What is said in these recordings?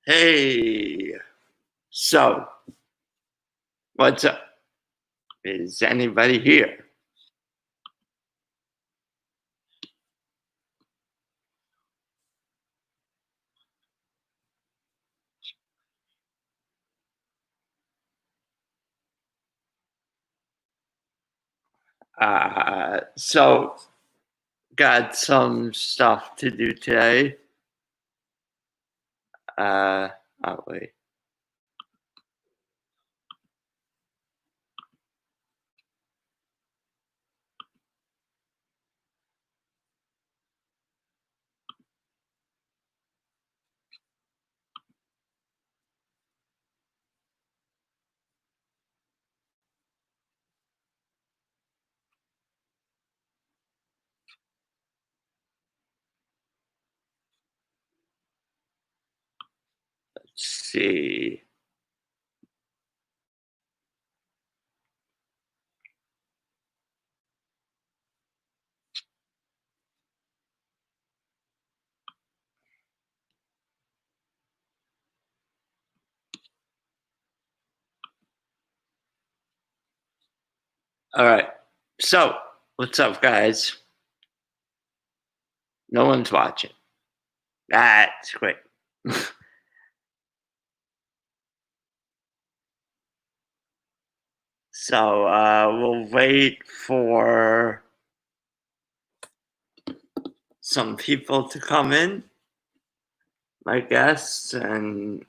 Hey, so what's up? Is anybody here? So got some stuff to do today. Uh, oh wait, let's see. All right, so what's up, guys? No one's watching. That's great. So we'll wait for some people to come in, my guests, and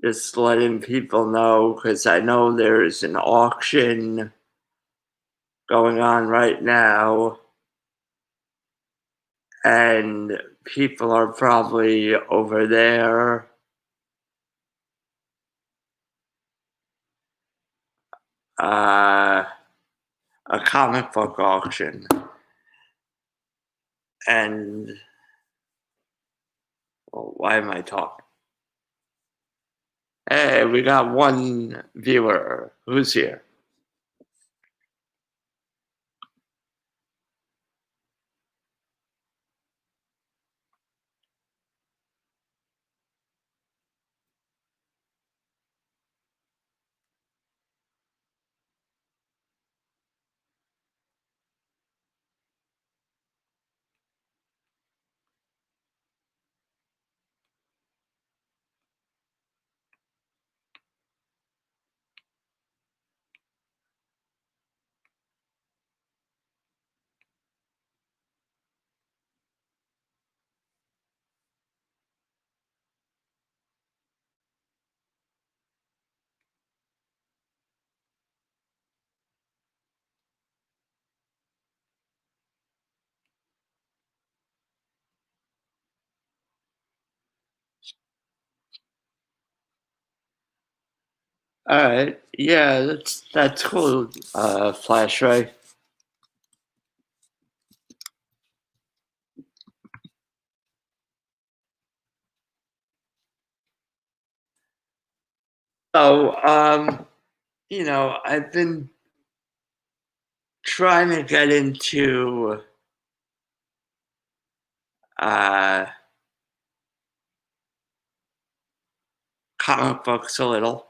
just letting people know because I know there's an auction going on right now, and people are probably over there. A comic book auction, and well, why am I talking? Hey, we got one viewer. Who's here? All right, yeah, that's cool. Flash Ray. So, I've been trying to get into uh, comic books a little.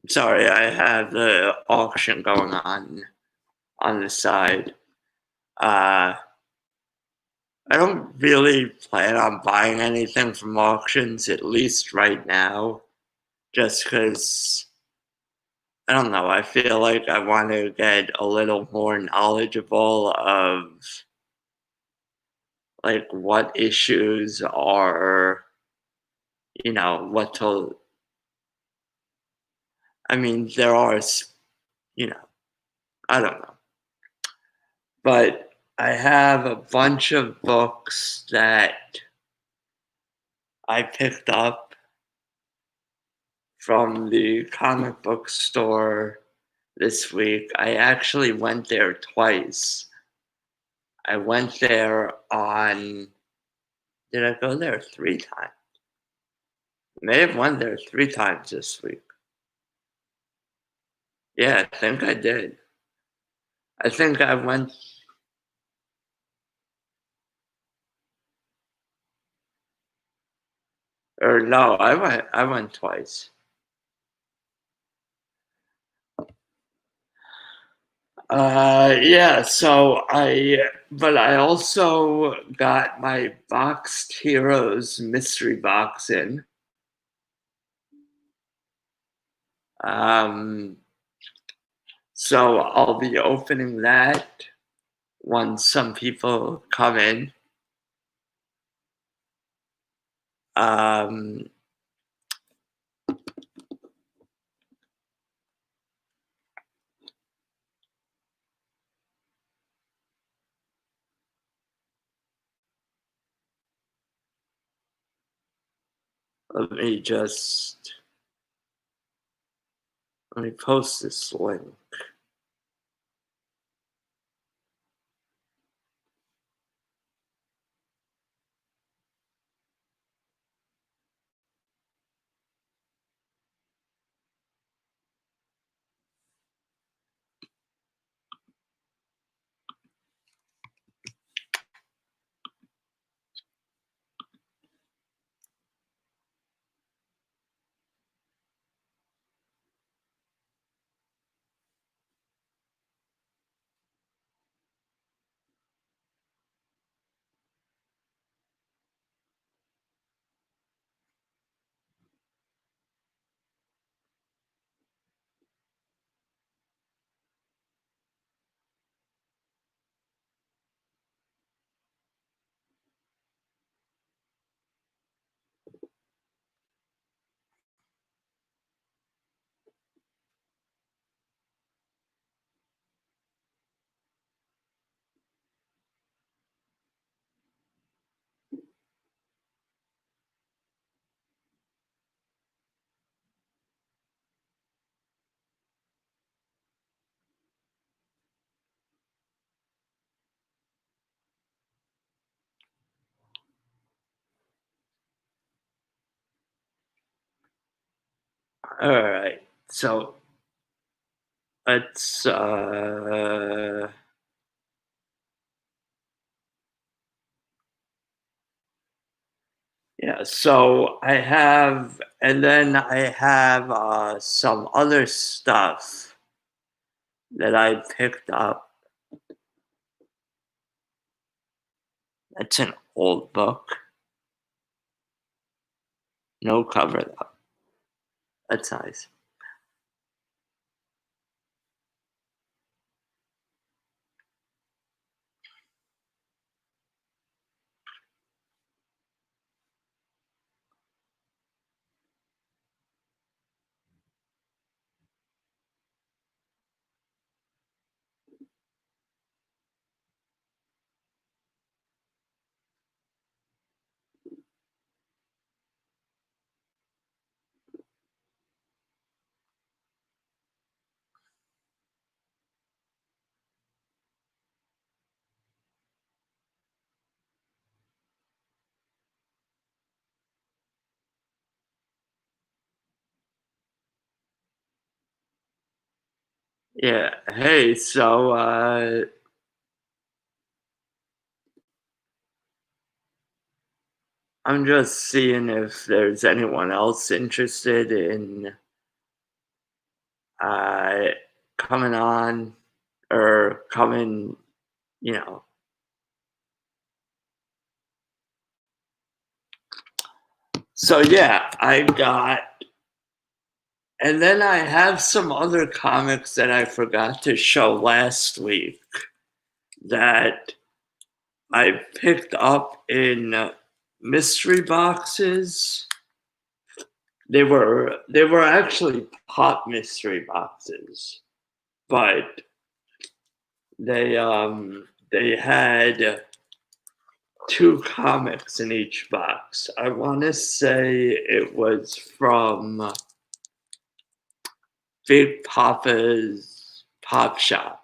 Sorry, I have the auction going on the side. Uh, I don't really plan on buying anything from auctions, at least right now, just because I don't know. I feel like I want to get a little more knowledgeable of like what issues are, what to. I mean, there are, you know, I don't know, but I have a bunch of books that I picked up from the comic book store this week. I actually went there twice. I went there did I go there 3 times? May have went there 3 times this week. Yeah, I think I did. I think I went, Or no, I went twice. Yeah, but I also got my Boxed Heroes mystery box in. Um, so I'll be opening that once some people come in. Um, let me just let me post this link. All right, so let's yeah, so I have, and then I have some other stuff that I picked up. It's an old book, no cover though. That's nice. Yeah. Hey, so I'm just seeing if there's anyone else interested in uh coming on or coming, you know. So yeah, I got, and then I have some other comics that I forgot to show last week that I picked up in mystery boxes. They were actually pop mystery boxes, but they had two comics in each box. I want to say it was from Big Papa's Pop Shop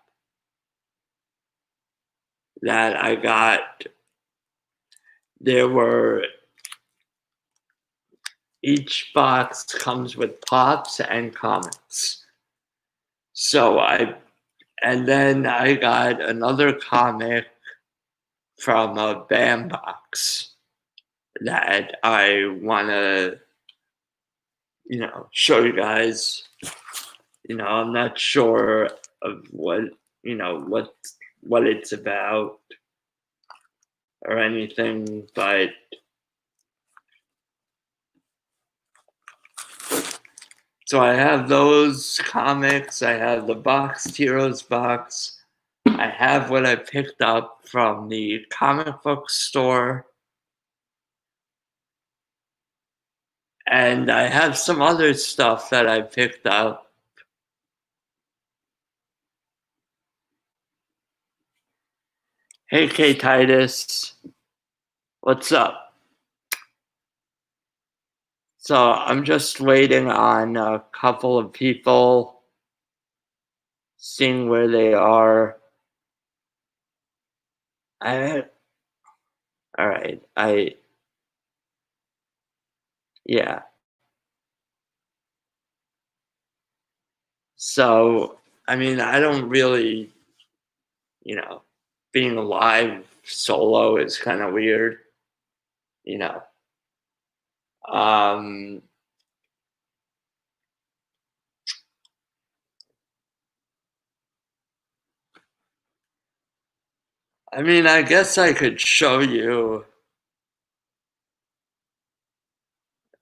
that I got. There were Each box comes with pops and comics. So and then I got another comic from a BAM box that I want to, show you guys. I'm not sure of what it's about or anything, but so I have those comics. I have the Boxed Heroes box. I have what I picked up from the comic book store. And I have some other stuff that I picked up. Hey, K Titus. What's up? So I'm just waiting on a couple of people, seeing where they are. All right. Yeah. So, I mean, I don't really, being alive solo is kind of weird, you know. Um, I mean, I guess I could show you.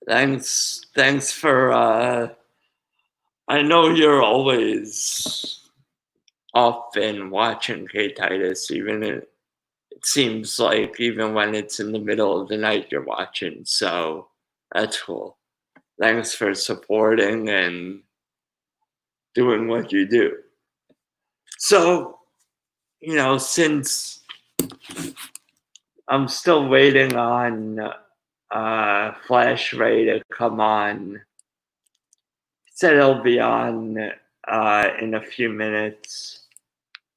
Thanks for, I know you're always often watching K Titus, it seems like even when it's in the middle of the night you're watching, so that's cool. Thanks for supporting and doing what you do. So, since I'm still waiting on Flash Ray to come on, he said he'll be on in a few minutes.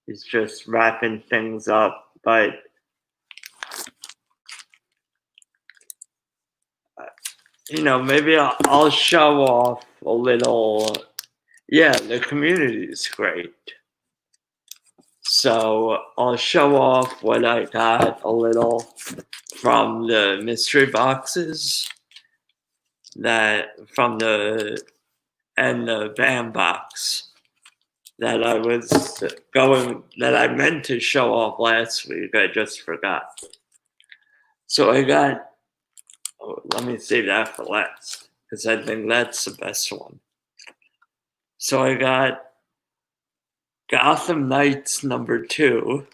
He's just wrapping things up, but maybe I'll show off a little. Yeah, the community is great. So I'll show off what I got a little from the mystery boxes and the BAM box that I meant to show off last week. I just forgot. So I got, let me save that for last, because I think that's the best one. So I got Gotham Knights #2.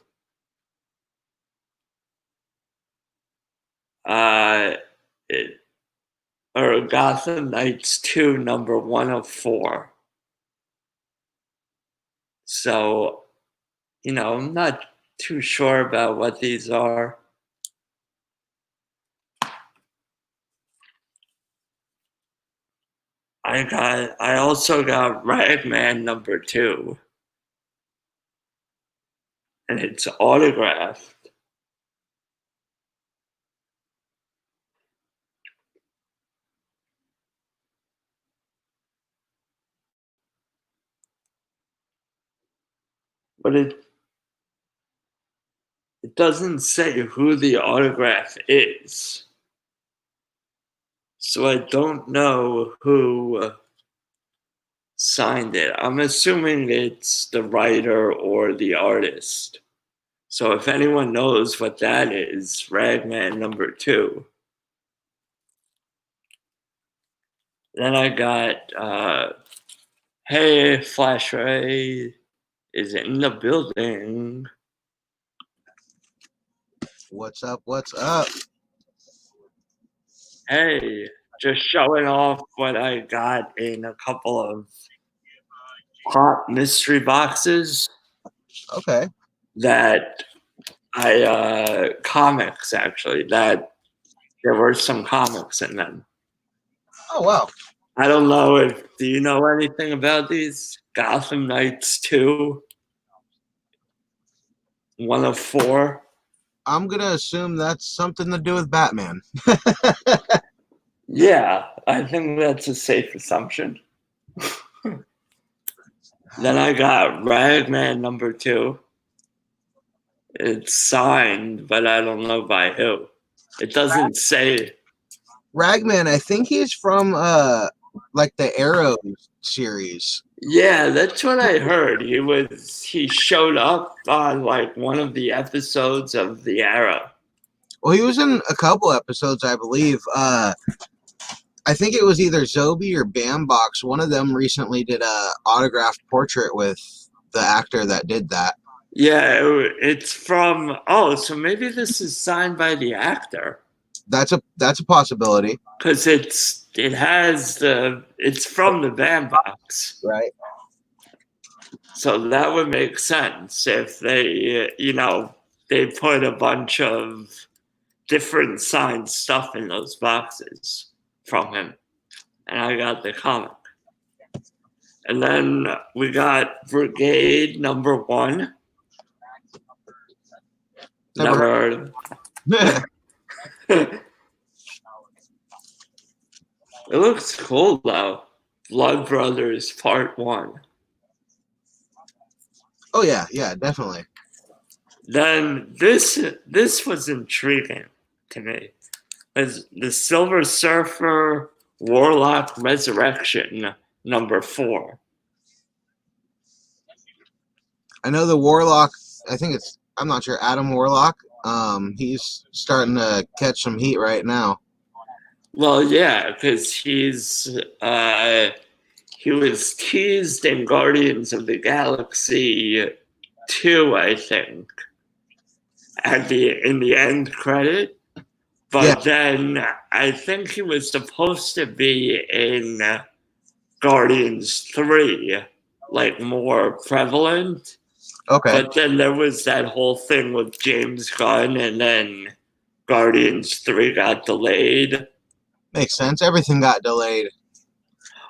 Or Gotham Knights 2 #1 of 4. So, I'm not too sure about what these are. I also got Ragman #2, and it's autographed. But it doesn't say who the autograph is. So I don't know who signed it. I'm assuming it's the writer or the artist. So if anyone knows what that is, Ragman #2. Then I got, hey, Flash Ray is in the building. What's up? What's up? Hey, just showing off what I got in a couple of hot mystery boxes. Okay. That comics actually, that there were some comics in them. Oh, wow. I don't know do you know anything about these? Gotham Knights 2, 1 of 4. I'm going to assume that's something to do with Batman. Yeah, I think that's a safe assumption. Then I got Ragman #2. It's signed, but I don't know by who. It doesn't say. Ragman, I think he's from like the Arrow series. Yeah, that's what I heard. He showed up on like one of the episodes of The Arrow. Well, he was in a couple episodes, I believe. I think it was either Zobi or Bambox. One of them recently did a autographed portrait with the actor that did that. Yeah, it's from. Oh, so maybe this is signed by the actor That's a possibility. because it's from the bandbox, Right. so that would make sense if they put a bunch of different signed stuff in those boxes from him, and I got the comic. And then we got Brigade #1. Never heard of it. It looks cool though. Blood Brothers Part 1. Oh yeah, definitely. Then this was intriguing to me. As the Silver Surfer Warlock Resurrection #4. I know the Warlock. I'm not sure. Adam Warlock. He's starting to catch some heat right now. Well, yeah, because he was teased in Guardians of the Galaxy 2, I think, in the end credit. But then I think he was supposed to be in Guardians 3, like more prevalent. Okay. But then there was that whole thing with James Gunn, and then Guardians 3 got delayed. Makes sense. Everything got delayed.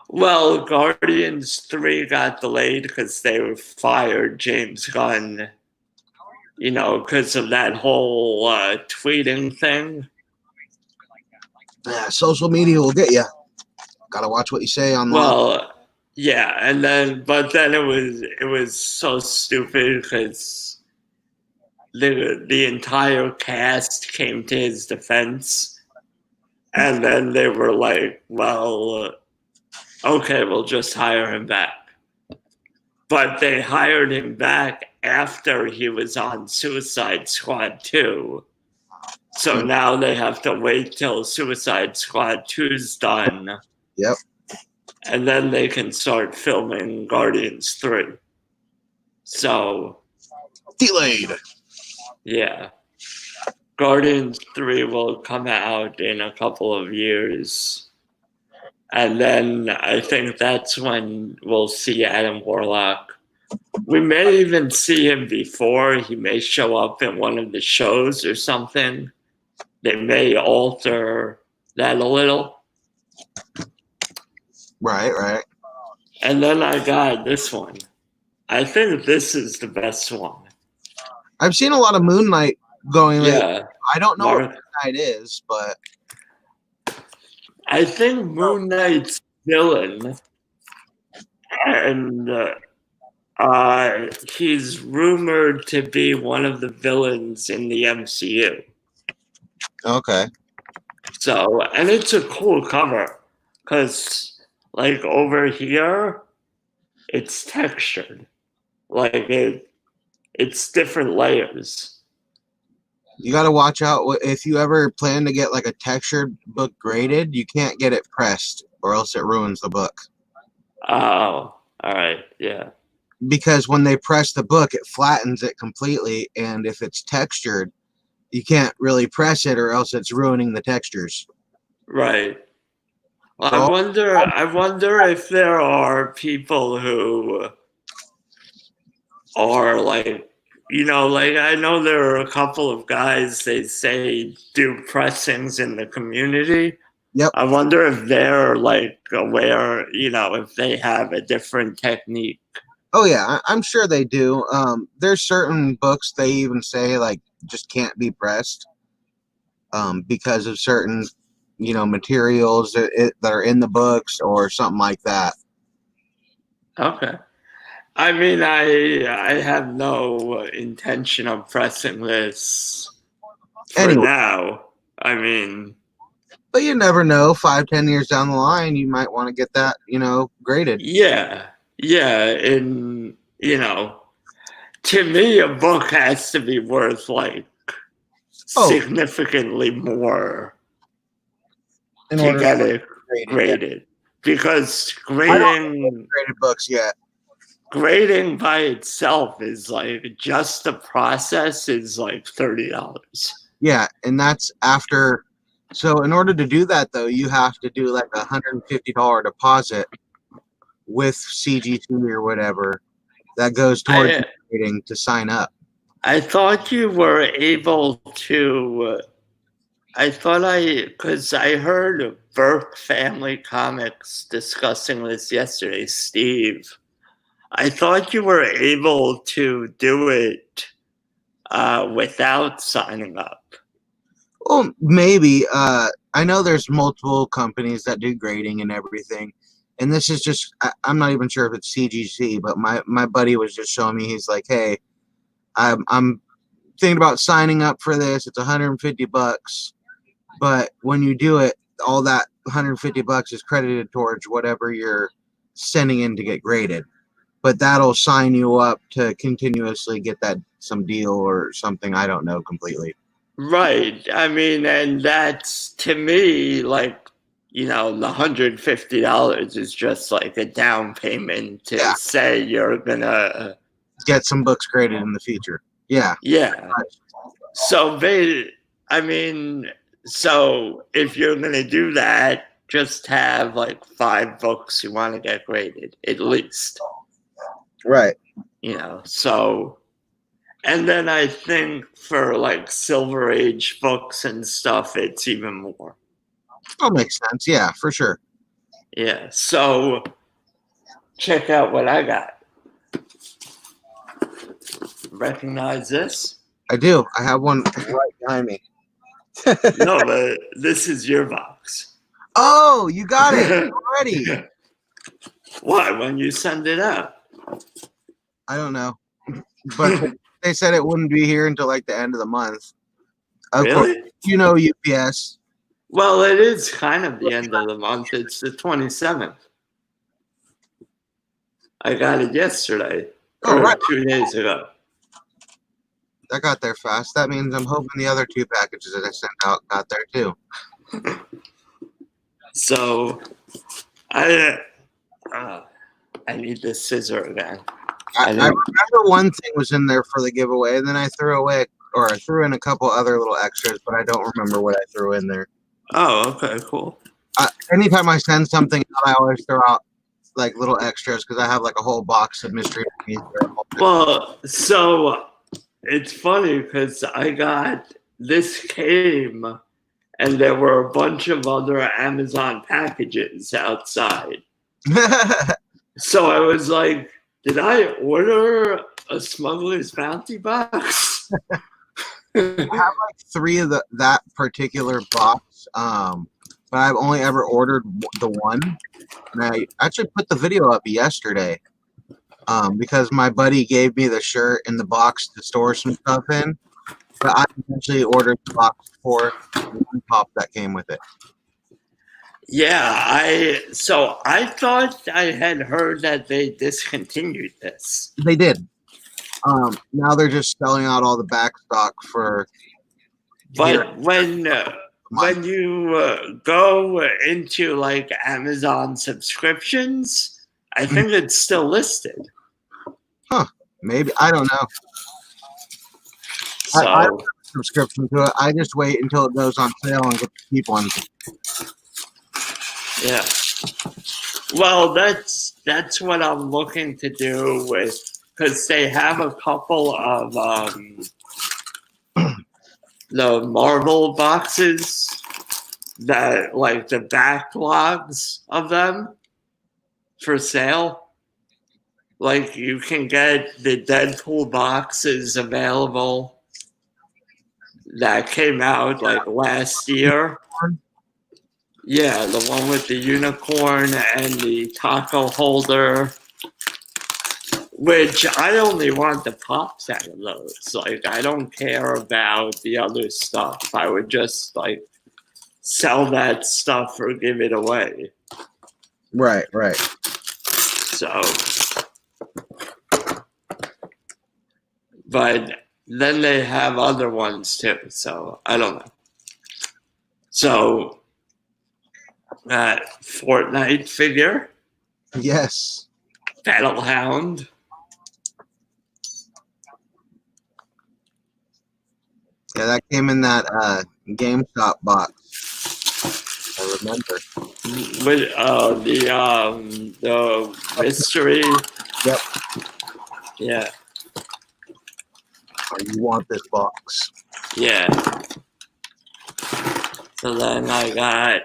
Well, Guardians 3 got delayed because they fired James Gunn, because of that whole tweeting thing. Yeah, social media will get you. Gotta watch what you say online. Well, yeah, but then it was so stupid because the entire cast came to his defense, and then they were like, "Well, okay, we'll just hire him back." But they hired him back after he was on Suicide Squad 2. So now they have to wait till Suicide Squad 2's done. Yep. And then they can start filming Guardians 3. So. Delayed. Yeah. Guardians 3 will come out in a couple of years. And then I think that's when we'll see Adam Warlock. We may even see him before. He may show up in one of the shows or something. They may alter that a little. Right. And then I got this one. I think this is the best one. I've seen a lot of Moon Knight going. Yeah. I don't know what Moon Knight is, but I think Moon Knight's villain, and he's rumored to be one of the villains in the MCU. Okay. So, and it's a cool cover because, like, over here, it's textured. Like, it's different layers. You got to watch out. If you ever plan to get like a textured book graded, you can't get it pressed or else it ruins the book. Oh, all right. Yeah. Because when they press the book, it flattens it completely. And if it's textured, you can't really press it or else it's ruining the textures. Right. Well, I wonder if there are people who are like, like I know there are a couple of guys they say do pressings in the community. Yep. I wonder if they're like aware, if they have a different technique. Oh yeah, I'm sure they do. There's certain books they even say like just can't be pressed because of certain materials that are in the books or something like that. Okay. I mean, I have no intention of pressing this for now. I mean, But you never know. 5, 10 years down the line, you might want to get that, graded. yeah, yeah, and to me, a book has to be worth like Oh, significantly more in to order to get it grade it. Yeah. graded because I don't have graded books yet. grading by itself is like just the process is like $30. Yeah, and that's after. So in order to do that, though, you have to do like $150 deposit with CGT or whatever that goes towards I grading to sign up. I thought you were able to. Because I heard Burke Family Comics discussing this yesterday, Steve. I thought you were able to do it without signing up. Well, maybe. I know there's multiple companies that do grading and everything. And this is just, I'm not even sure if it's CGC, but my buddy was just showing me, he's like, hey, I'm thinking about signing up for this. It's $150. But when you do it, all that $150 is credited towards whatever you're sending in to get graded. But that'll sign you up to continuously get that some deal or something. I don't know completely. Right. I mean, and that's to me like, the $150 is just like a down payment to say you're gonna get some books graded in the future. Yeah. Yeah. So so if you're gonna do that, just have like 5 books you want to get graded at least. Right. So, and then I think for like Silver Age books and stuff, it's even more. That makes sense. Yeah, for sure. Yeah. So check out what I got. Recognize this? I do. I have one right behind me. No, but this is your box. Oh, you got it already. Why? When you send it out? I don't know. But they said it wouldn't be here until like the end of the month. Of Really? course, UPS. Well, it is kind of the end of the month. It's the 27th. I got it yesterday. Oh, right. 2 days ago. That got there fast. That means I'm hoping the other 2 packages that I sent out got there too. So, I need this scissor again. I remember one thing was in there for the giveaway, and then I threw in a couple other little extras, but I don't remember what I threw in there. Oh, okay, cool. Anytime I send something out, I always throw out like little extras because I have like a whole box of mystery. Well, so it's funny because this came and there were a bunch of other Amazon packages outside. So I was like, did I order a Smuggler's Bounty box? I have like 3 of that particular box, but I've only ever ordered the one. And I actually put the video up yesterday because my buddy gave me the shirt and the box to store some stuff in. But I eventually ordered the box for the one pop that came with it. Yeah, I thought I had heard that they discontinued this. They did. Now they're just selling out all the back stock for. But when you go into like Amazon subscriptions, I think it's still listed. Huh? Maybe, I don't know. So I don't have a subscription to it. I just wait until it goes on sale and get the cheap ones. yeah. Well, that's what I'm looking to do with, because they have a couple of the Marvel boxes that like the backlogs of them for sale. Like you can get the Deadpool boxes available that came out like last year. Yeah, the one with the unicorn and the taco holder, which I only want the pops out of those. Like, I don't care about the other stuff. I would just like sell that stuff or give it away. Right. So, but then they have other ones too. So I don't know. So, Fortnite figure, Yes. Battlehound. Yeah, that came in that GameStop box. I remember. With the mystery. Yep. Yeah. You want this box? Yeah. So then I got.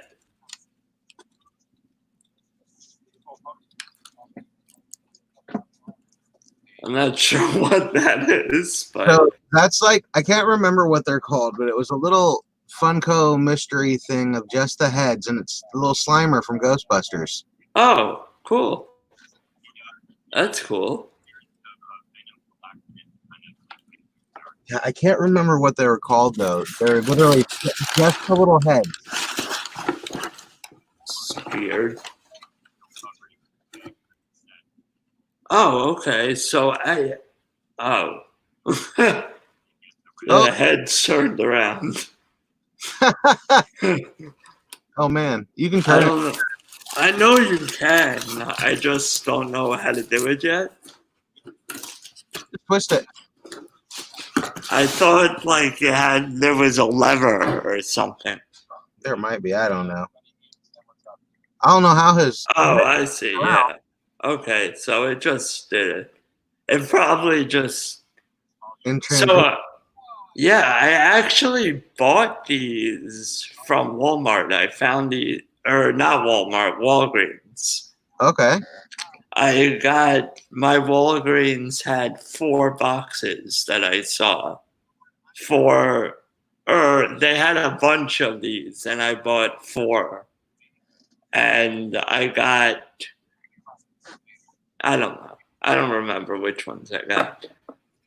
I'm not sure what that is, but So that's like, I can't remember what they're called, but it was a little Funko mystery thing of just the heads, and it's the little Slimer from Ghostbusters. oh, cool. That's cool. Yeah, I can't remember what they were called though. They're literally just the little heads. It's weird. Oh, okay. So oh. The Oh. head turned around. Oh man, you can I turn it. don't know. I know you can. I just don't know how to do it yet. Twist it. I thought like there was a lever or something. There might be. I don't know. I don't know how his. Oh, I see. Yeah. Okay. So it just did it. It probably just. In So transition. yeah, I actually bought these from Walmart. I found the or not Walmart, Walgreens. Okay. I got my Walgreens had 4 boxes that I saw they had a bunch of these and I bought 4 and I got I don't know. I don't remember which ones I got.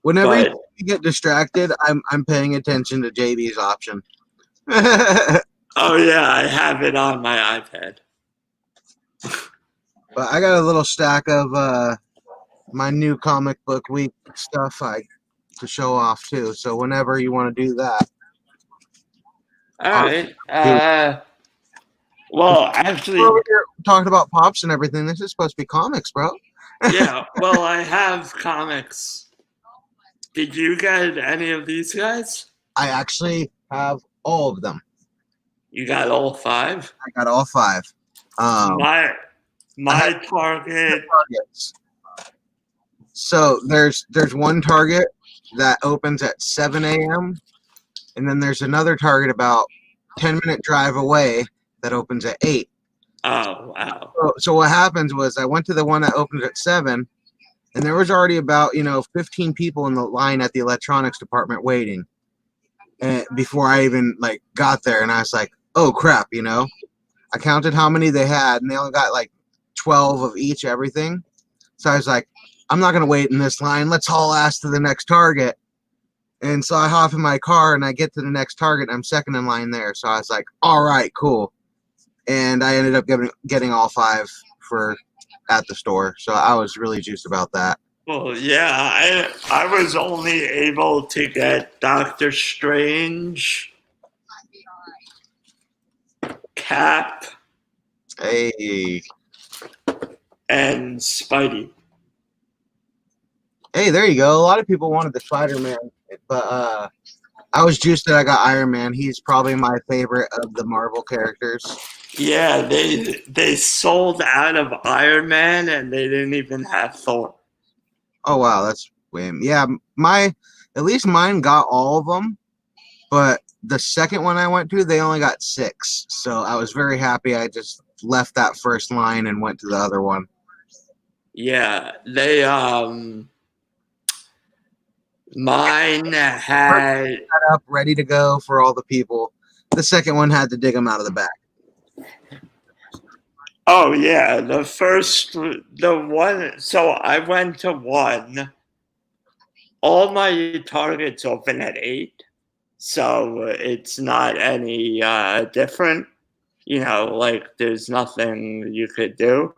Whenever But you get distracted, I'm paying attention to JB's option. oh yeah, I have it on my iPad. But I got a little stack of my new comic book week stuff to show off too. So whenever you want to do that, All right. Well, actually, we're over here talking about pops and everything. This is supposed to be comics, bro. yeah. Well, I have comics. Did you get any of these guys? I actually have all of them. You got all 5? I got all 5. My target. Targets. So there's one target that opens at 7 a.m. and then there's another target about 10-minute drive away that opens at 8. Oh wow. So what happens was I went to the one that opens at 7, and there was already about 15 people in the line at the electronics department waiting, and before I even like got there, and I was like, oh crap, I counted how many they had, and they only got like 12 of each everything. So I was like, I'm not gonna wait in this line. Let's haul ass to the next target. And so I hop in my car and I get to the next target. And I'm second in line there. So I was like, all right, cool. And I ended up getting all 5 at the store. So I was really juiced about that. Well, yeah, I was only able to get Doctor Strange, Cap, Hey, and Spidey. hey, there you go. A lot of people wanted the Spider-Man, but I was juiced that I got Iron Man. He's probably my favorite of the Marvel characters. Yeah, they sold out of Iron Man and they didn't even have Thor. Oh wow, that's lame. Yeah, at least mine got all of them, but the second one I went to, they only got 6. So I was very happy. I just left that first line and went to the other one. Yeah, they mine had Set up, ready to go for all the people. The second one had to dig them out of the back. oh yeah, the one. So I went to one. All my targets open at 8. so it's not any different. Like there's nothing you could do.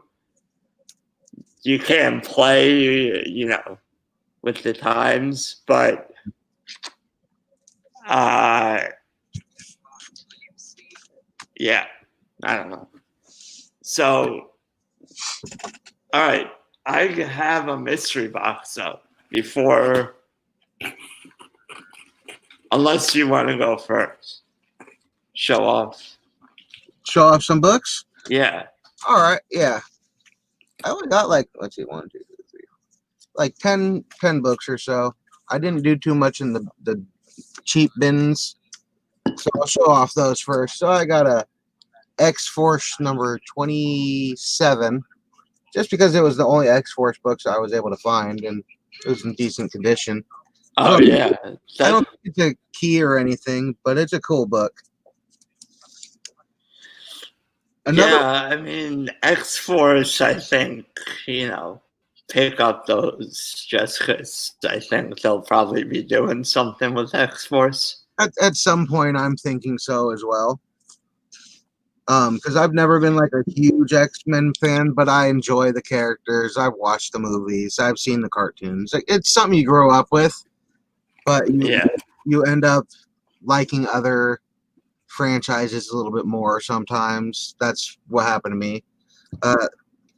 You can play, with the times, but yeah, I don't know. So, all right, I have a mystery box up before, unless you want to go first. Show off. Show off some books? Yeah. All right, yeah. I only got like, let's see, 1, 2, 3, like 10 books or so. I didn't do too much in the cheap bins, so I'll show off those first. So I got a X-Force number 27, just because it was the only X-Force books I was able to find, and it was in decent condition. Oh, yeah. I don't think it's a key or anything, but it's a cool book. I mean, X-Force, I think, pick up those just because I think they'll probably be doing something with X-Force. At some point, I'm thinking so as well. Because I've never been like a huge X-Men fan, but I enjoy the characters. I've watched the movies. I've seen the cartoons. Like, it's something you grow up with, but you end up liking other franchises a little bit more sometimes. That's what happened to me.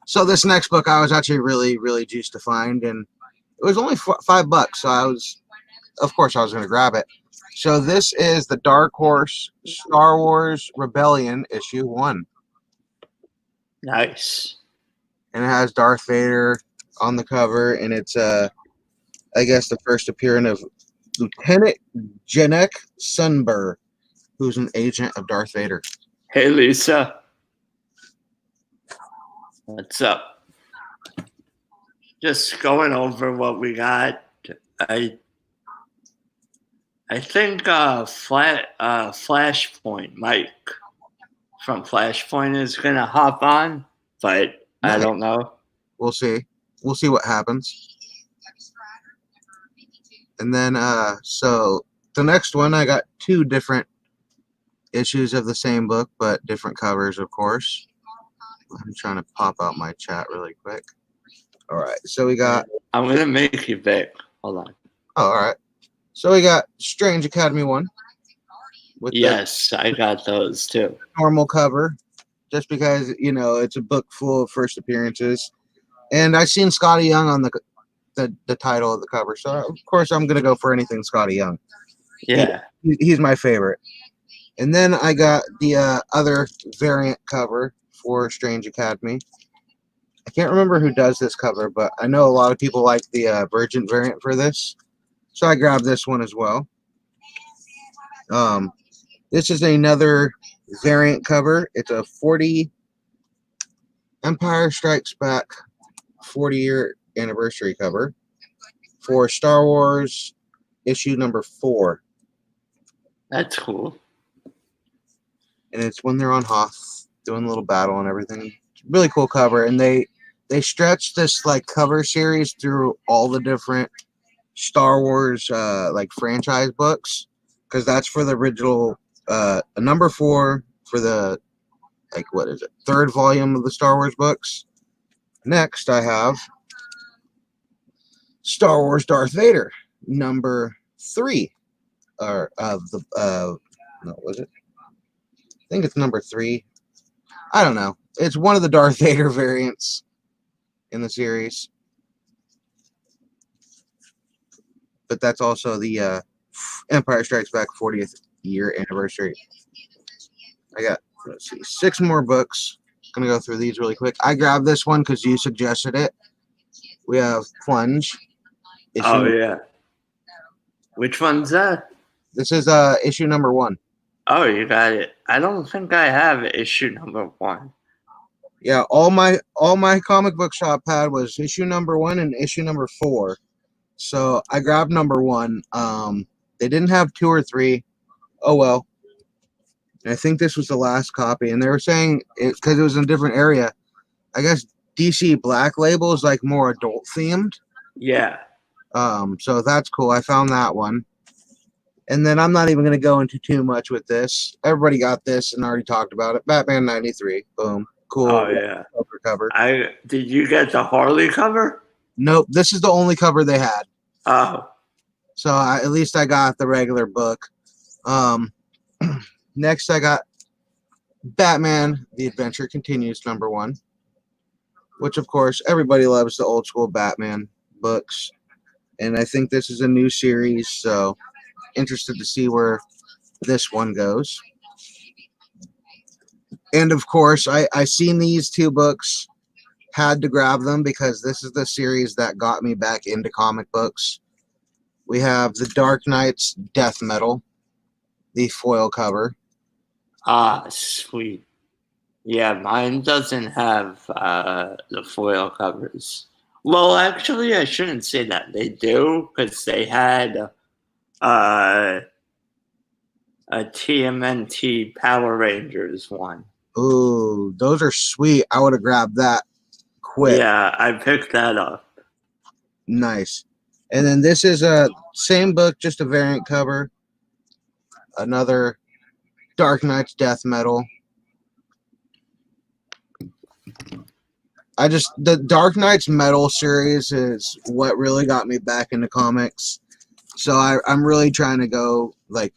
So this next book I was actually really, really juiced to find, and it was only $5, so of course I was going to grab it. So this is the Dark Horse Star Wars Rebellion issue 1. Nice. And it has Darth Vader on the cover, and it's I guess the first appearance of Lieutenant Janek Sunbur, who's an agent of Darth Vader. Hey, Lisa. What's up? Just going over what we got. I think Flashpoint Mike from Flashpoint is gonna hop on, but I don't know. We'll see. We'll see what happens. And then so the next one, I got 2 different issues of the same book, but different covers, of course. I'm trying to pop out my chat really quick. All right, so we got. I'm gonna make you big. Hold on. Oh, all right. So we got Strange Academy 1. Yes, I got those too. Normal cover, just because it's a book full of first appearances, and I seen Scotty Young on the title of the cover, so of course I'm gonna go for anything Scotty Young. Yeah, he's my favorite. And then I got the other variant cover for Strange Academy. I can't remember who does this cover, but I know a lot of people like the Virgin variant for this. So I grabbed this one as well. This is another variant cover. It's a 40 Empire Strikes Back 40-year anniversary cover for Star Wars issue number 4. That's cool. And it's when they're on Hoth doing a little battle and everything. Really cool cover. And they stretched this like cover series through all the different Star Wars like franchise books, because that's for the original number 4 for the what is it, 3rd volume of the Star Wars books. Next I have Star Wars Darth Vader number 3 or of the no, was it? I think it's number 3. I don't know. It's one of the Darth Vader variants in the series. But that's also the Empire Strikes Back 40th year anniversary. I got, let's see, 6 more books. I'm going to go through these really quick. I grabbed this one because you suggested it. We have Plunge. Yeah. Which one's that? This is issue number 1. Oh, you got it. I don't think I have issue number 1. Yeah, all my comic book shop had was issue number 1 and issue number 4. So I grabbed number 1. They didn't have 2 or 3. Oh well. And I think this was the last copy, and they were saying it because it was in a different area. I guess DC Black Label is like more adult themed. Yeah. So that's cool. I found that one. And then I'm not even going to go into too much with this. Everybody got this and already talked about it. Batman 93. Boom. Cool. Oh yeah. Cover. Did you get the Harley cover? Nope. This is the only cover they had. Oh. So at least I got the regular book. Next, I got Batman: The Adventure Continues #1, which of course everybody loves the old school Batman books, and I think this is a new series. So interested to see where this one goes. And of course, I seen these 2 books, had to grab them because this is the series that got me back into comic books. We have The Dark Knight's Death Metal, the foil cover. Ah, sweet. Yeah, mine doesn't have the foil covers. Well, actually, I shouldn't say that. They do, because they had a TMNT Power Rangers one. Ooh, those are sweet. I would have grabbed that quick. Yeah, I picked that up. Nice. And then this is a same book, just a variant cover. Another Dark Knight's Death Metal. The Dark Knight's Metal series is what really got me back into comics. So I'm really trying to go, like,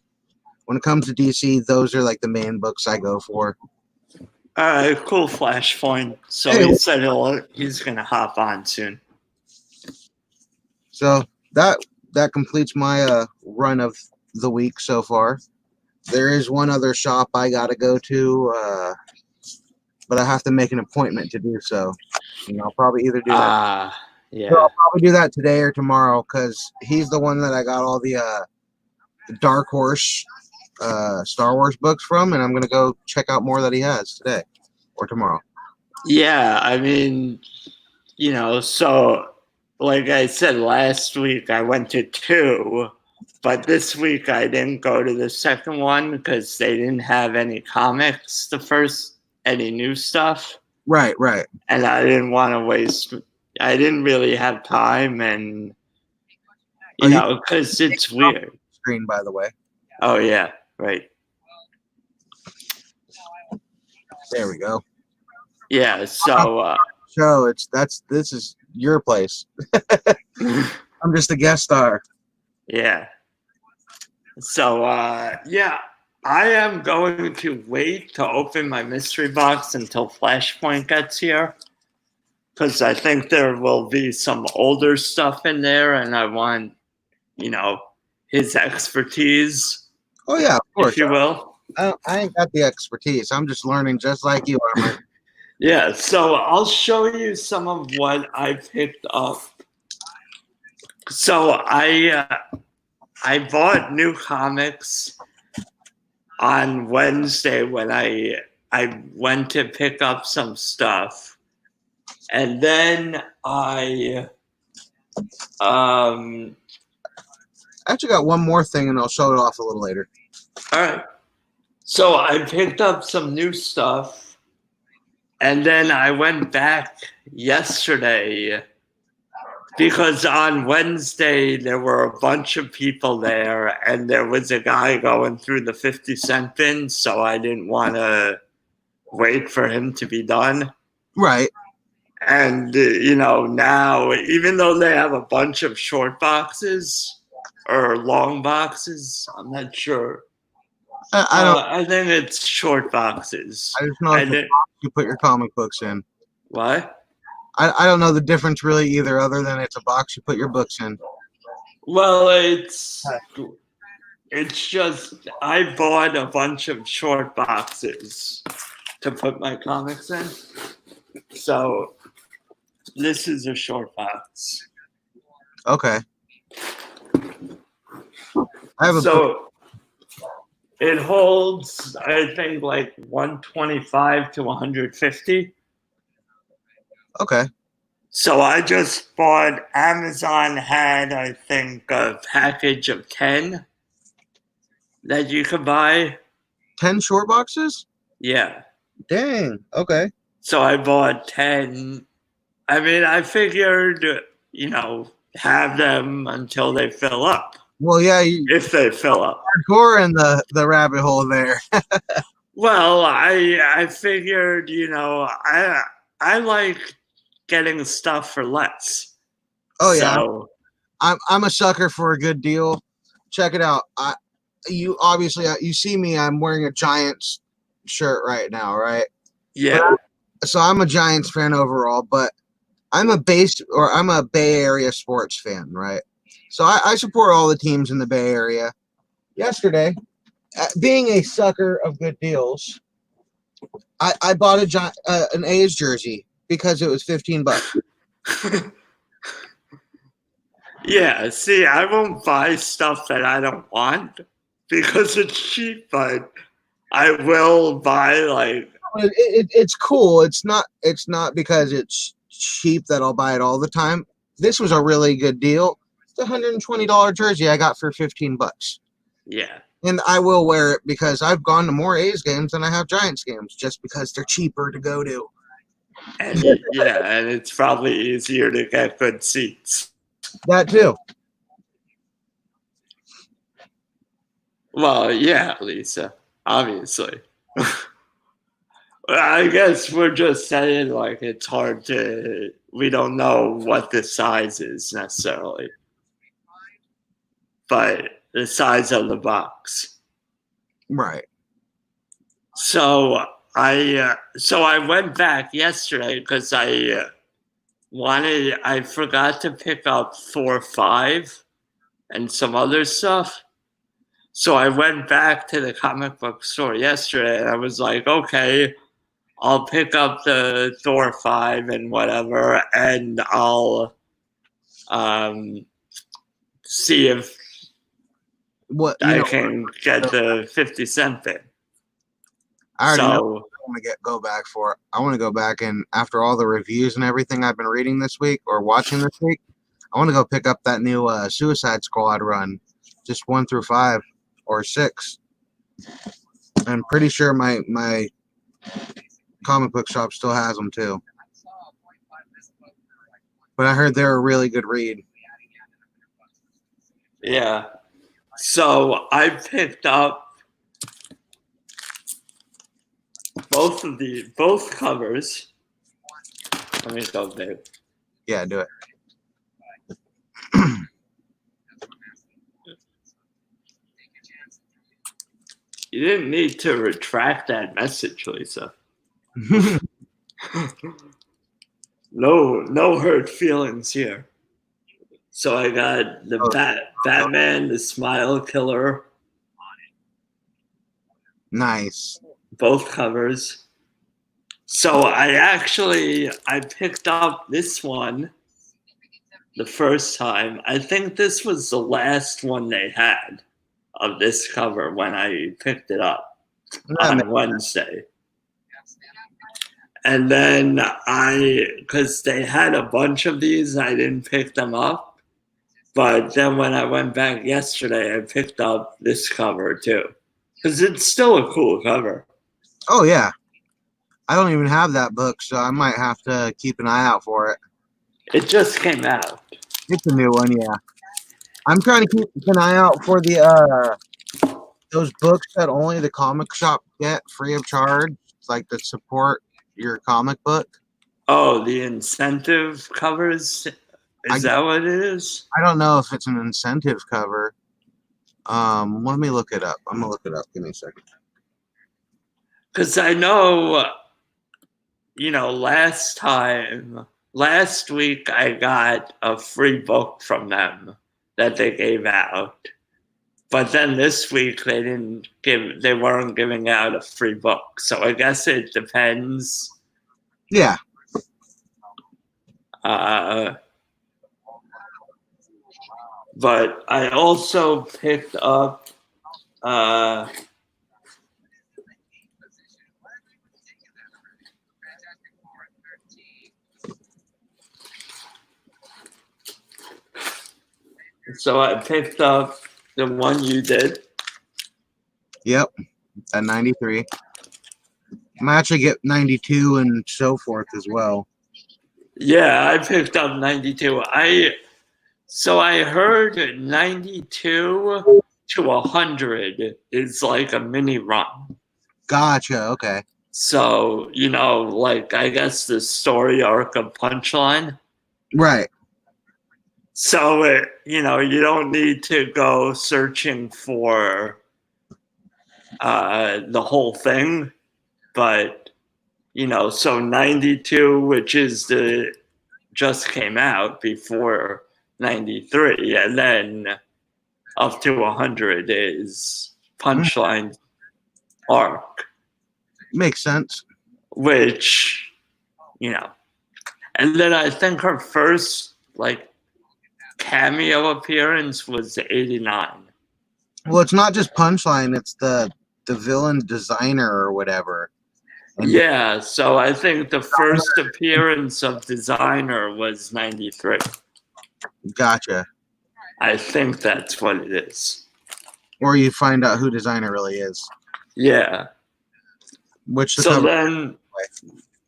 when it comes to DC, those are like the main books I go for. Cool Flashpoint. So Hey, he said he's going to hop on soon. So that completes my run of the week so far. There is one other shop I got to go to, but I have to make an appointment to do so. And I'll probably either do that. Yeah. So I'll probably do that today or tomorrow because he's the one that I got all the Dark Horse Star Wars books from, and I'm gonna go check out more that he has today or tomorrow. Yeah, I mean, so like I said last week, I went to 2, but this week I didn't go to the second one because they didn't have any comics, any new stuff. Right. And I didn't want to waste, I didn't really have time, and, because it's weird. Screen, by the way. Oh, yeah, right. There we go. Yeah, so So this is your place. I'm just a guest star. yeah. So yeah, I am going to wait to open my mystery box until Flashpoint gets here, because I think there will be some older stuff in there, and I want, his expertise. Oh yeah, of course. If you will. I ain't got the expertise. I'm just learning just like you are. Yeah, so I'll show you some of what I picked up. So I bought new comics on Wednesday when I went to pick up some stuff, and then I actually got one more thing, and I'll show it off a little later. All right. So I picked up some new stuff, and then I went back yesterday because on Wednesday there were a bunch of people there, and there was a guy going through the 50-cent bin, so I didn't want to wait for him to be done. Right. And, now, even though they have a bunch of short boxes or long boxes, I'm not sure. I think it's short boxes. I just know you put your comic books in. What? I don't know the difference really either, other than it's a box you put your books in. Well, it's just I bought a bunch of short boxes to put my comics in. So this is a short box. Okay. I have it holds, I think, like 125 to 150. Okay. So I just bought, Amazon had, I think, a package of 10 that you could buy. 10 short boxes? Yeah. Dang. Okay. So I bought 10. I mean, I figured, have them until they fill up. Well, yeah, you if they fill up. hardcore in the rabbit hole there. Well, I figured, I like getting stuff for less. Oh yeah, So I'm a sucker for a good deal. Check it out. You obviously you see me. I'm wearing a Giants shirt right now, right? But yeah. so I'm a Giants fan overall, but I'm a Bay Area sports fan, right? So I support all the teams in the Bay Area. Yesterday, being a sucker of good deals, I bought an A's jersey because it was $15. Yeah, see, I won't buy stuff that I don't want because it's cheap, but I will buy like It's cool. It's not because it's cheap that I'll buy it all the time. This was a really good deal. It's a $120 jersey I got for $15. yeah. And I will wear it because I've gone to more A's games than I have Giants games just because they're cheaper to go to. And yeah, and it's probably easier to get good seats. That too. Well, yeah, Lisa, obviously. I guess we're just saying like it's hard to we don't know what the size is necessarily. But the size of the box. Right. So I went back yesterday because I forgot to pick up 4-5 and some other stuff. So I went back to the comic book store yesterday and I was like, okay, I'll pick up the Thor 5 and whatever, and I'll see if What I can get the 50-cent thing. I already know So what I want to go back for. I want to go back and after all the reviews and everything I've been reading this week or watching this week, I want to go pick up that new Suicide Squad run, just 1 through 5 or 6. I'm pretty sure my comic book shop still has them too. But I heard they're a really good read. yeah. So I picked up both covers. Let me go there. Yeah, do it. You didn't need to retract that message, Lisa. No hurt feelings here. So I got the Batman, the Smile Killer. Nice. Both covers. So I picked up this one the first time. I think this was the last one they had of this cover when I picked it up on Wednesday. And then because they had a bunch of these, I didn't pick them up. But then when I went back yesterday, I picked up this cover too. Because it's still a cool cover. Oh, yeah. I don't even have that book, so I might have to keep an eye out for it. It just came out. It's a new one, yeah. I'm trying to keep an eye out for the those books that only the comic shop get free of charge, like to support your comic book. Oh, the incentive covers? Is that what it is? I don't know if it's an incentive cover. Let me look it up. I'm gonna look it up. Give me a second. Because I know, last week I got a free book from them that they gave out. But then this week they weren't giving out a free book. So I guess it depends. Yeah. But I also picked up so I picked up the one you did. Yep. At 93. I might actually get 92 and so forth as well. Yeah, I picked up 92. So I heard 92 to 100 is like a mini run. Gotcha. Okay. So, like I guess the story arc of Punchline. Right. So, you don't need to go searching for the whole thing. But, so 92, which is just came out before 93. And then up to 100 is Punchline arc. Makes sense. Which, and then I think her first, cameo appearance was 89. Well, it's not just Punchline, it's the villain designer or whatever. And Yeah, so I think the first appearance of Designer was 93. gotcha. I think that's what it is. Or you find out who designer really is. Yeah. Which the So cover,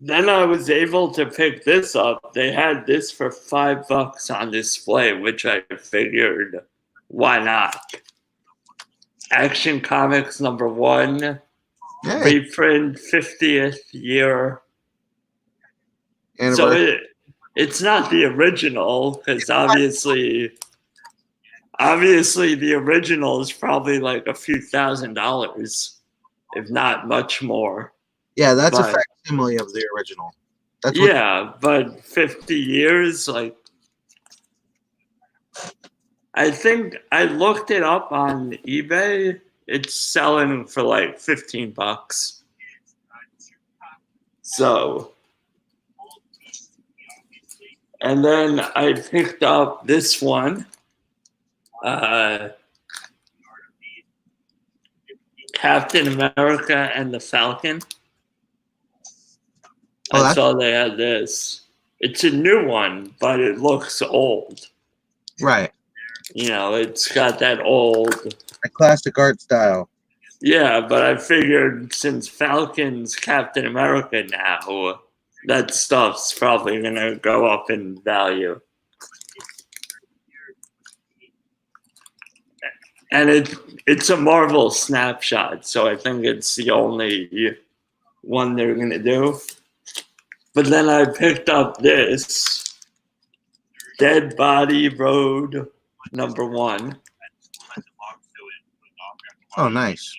then I was able to pick this up. They had this for $5 on display, which I figured, why not? Action Comics #1, hey, reprint 50th year. So anniversary. it's not the original, because obviously the original is probably like a few $1,000s, if not much more. Yeah, that's a But facsimile of the original. That's yeah, but 50 years, like, I think I looked it up on eBay. It's selling for like $15. So, and then I picked up this one, Captain America and the Falcon. Oh, I saw they had this. It's a new one, but it looks old. right. It's got that old. A classic art style. Yeah, but I figured since Falcon's Captain America now, that stuff's probably going to go up in value. And it's a Marvel snapshot, so I think it's the only one they're going to do. But then I picked up this Dead Body Road #1. Oh, nice.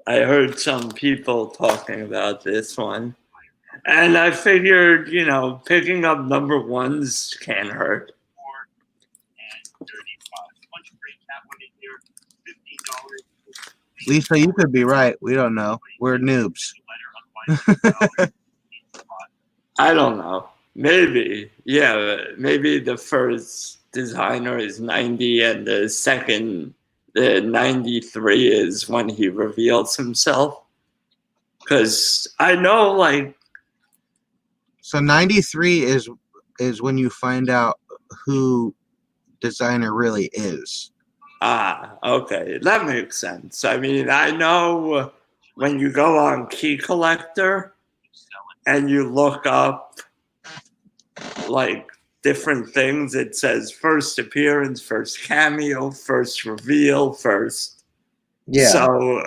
I heard some people talking about this one. And I figured, picking up #1s can't hurt. Lisa, you could be right. We don't know. We're noobs. I don't know. Maybe. Yeah, maybe the first designer is 90 and the second, the 93 is when he reveals himself. Because I know, So 93 is when you find out who designer really is. Okay. That makes sense. I mean, I know when you go on Key Collector and you look up, different things, it says first appearance, first cameo, first reveal, first. Yeah. So,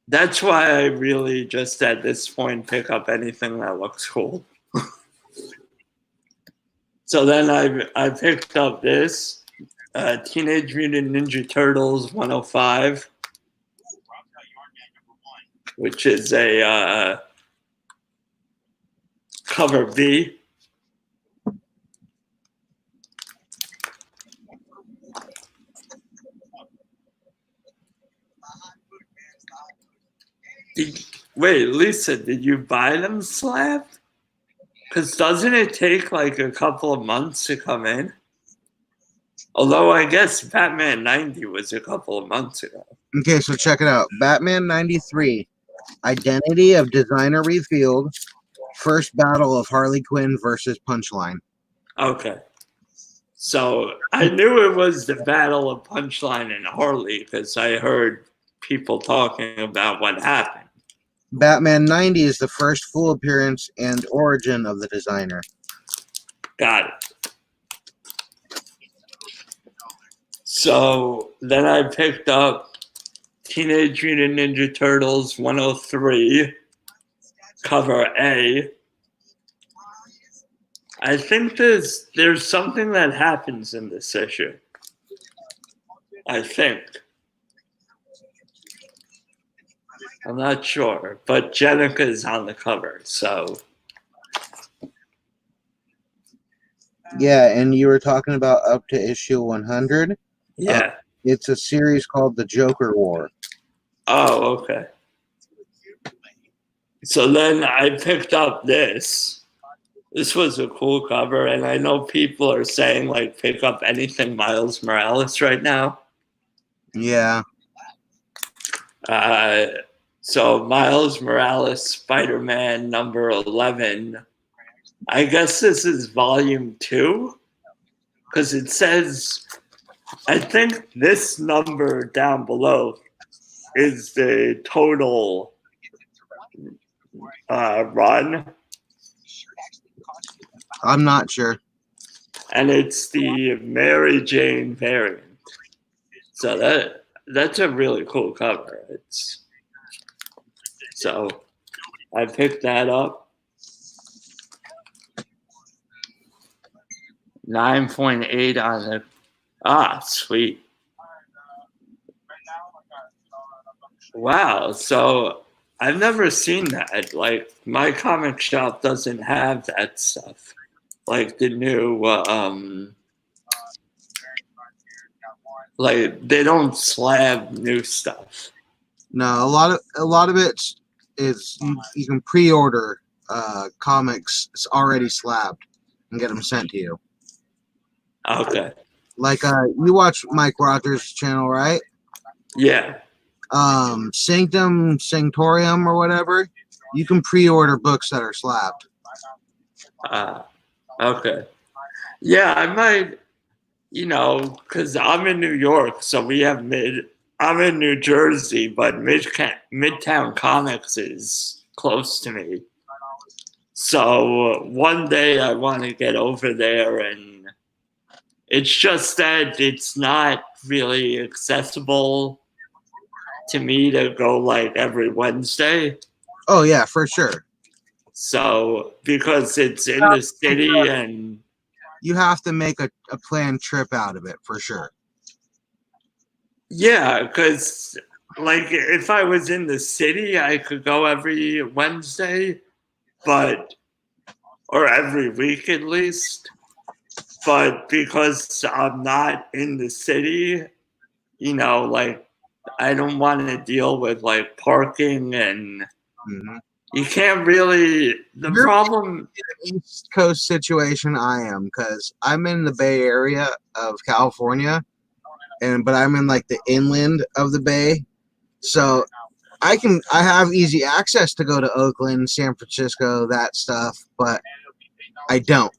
that's why I really just at this point pick up anything that looks cool. So then I picked up this Teenage Mutant Ninja Turtles 105, which is a cover B. Wait, Lisa, did you buy them slabbed? Because doesn't it take like a couple of months to come in? Although I guess Batman 90 was a couple of months ago. Okay, so check it out. Batman 93. Identity of designer revealed. First battle of Harley Quinn versus Punchline. Okay. So I knew it was the battle of Punchline and Harley because I heard people talking about what happened. Batman 90 is the first full appearance and origin of the designer. Got it. So then I picked up Teenage Mutant Ninja Turtles 103, cover A. I think there's something that happens in this issue. I think. I'm not sure, but Jenica is on the cover, so. Yeah, and you were talking about up to issue 100. Yeah. It's a series called The Joker War. Oh, okay. So then I picked up this. This was a cool cover, and I know people are saying, like, pick up anything Miles Morales right now. Yeah. So Miles Morales, Spider-Man number 11. I guess this is volume 2, because it says, I think this number down below is the total run. I'm not sure. And it's the Mary Jane variant. So that's a really cool cover. So I picked that up. 9.8 on it. Sweet. Wow. So I've never seen that. Like, my comic shop doesn't have that stuff. Like the new, like they don't slab new stuff. No, a lot of it is you can pre-order comics already slabbed and get them sent to you. Okay. Like you watch Mike Rogers' channel, right? Yeah. Sanctorium or whatever. You can pre-order books that are slabbed. Okay. Yeah, I might, because I'm in New York, so we have I'm in New Jersey, but Midtown Comics is close to me. So one day I want to get over there, and it's just that it's not really accessible to me to go like every Wednesday. Oh yeah, for sure. So because it's in the city, and you have to make a planned trip out of it for sure. Yeah, because like if I was in the city, I could go every Wednesday, or every week at least. But because I'm not in the city, like I don't want to deal with like parking, and you can't really. The problem in the East Coast situation, I am, because I'm in the Bay Area of California, but I'm in like the inland of the Bay, so I have easy access to go to Oakland, San Francisco, that stuff, but I don't.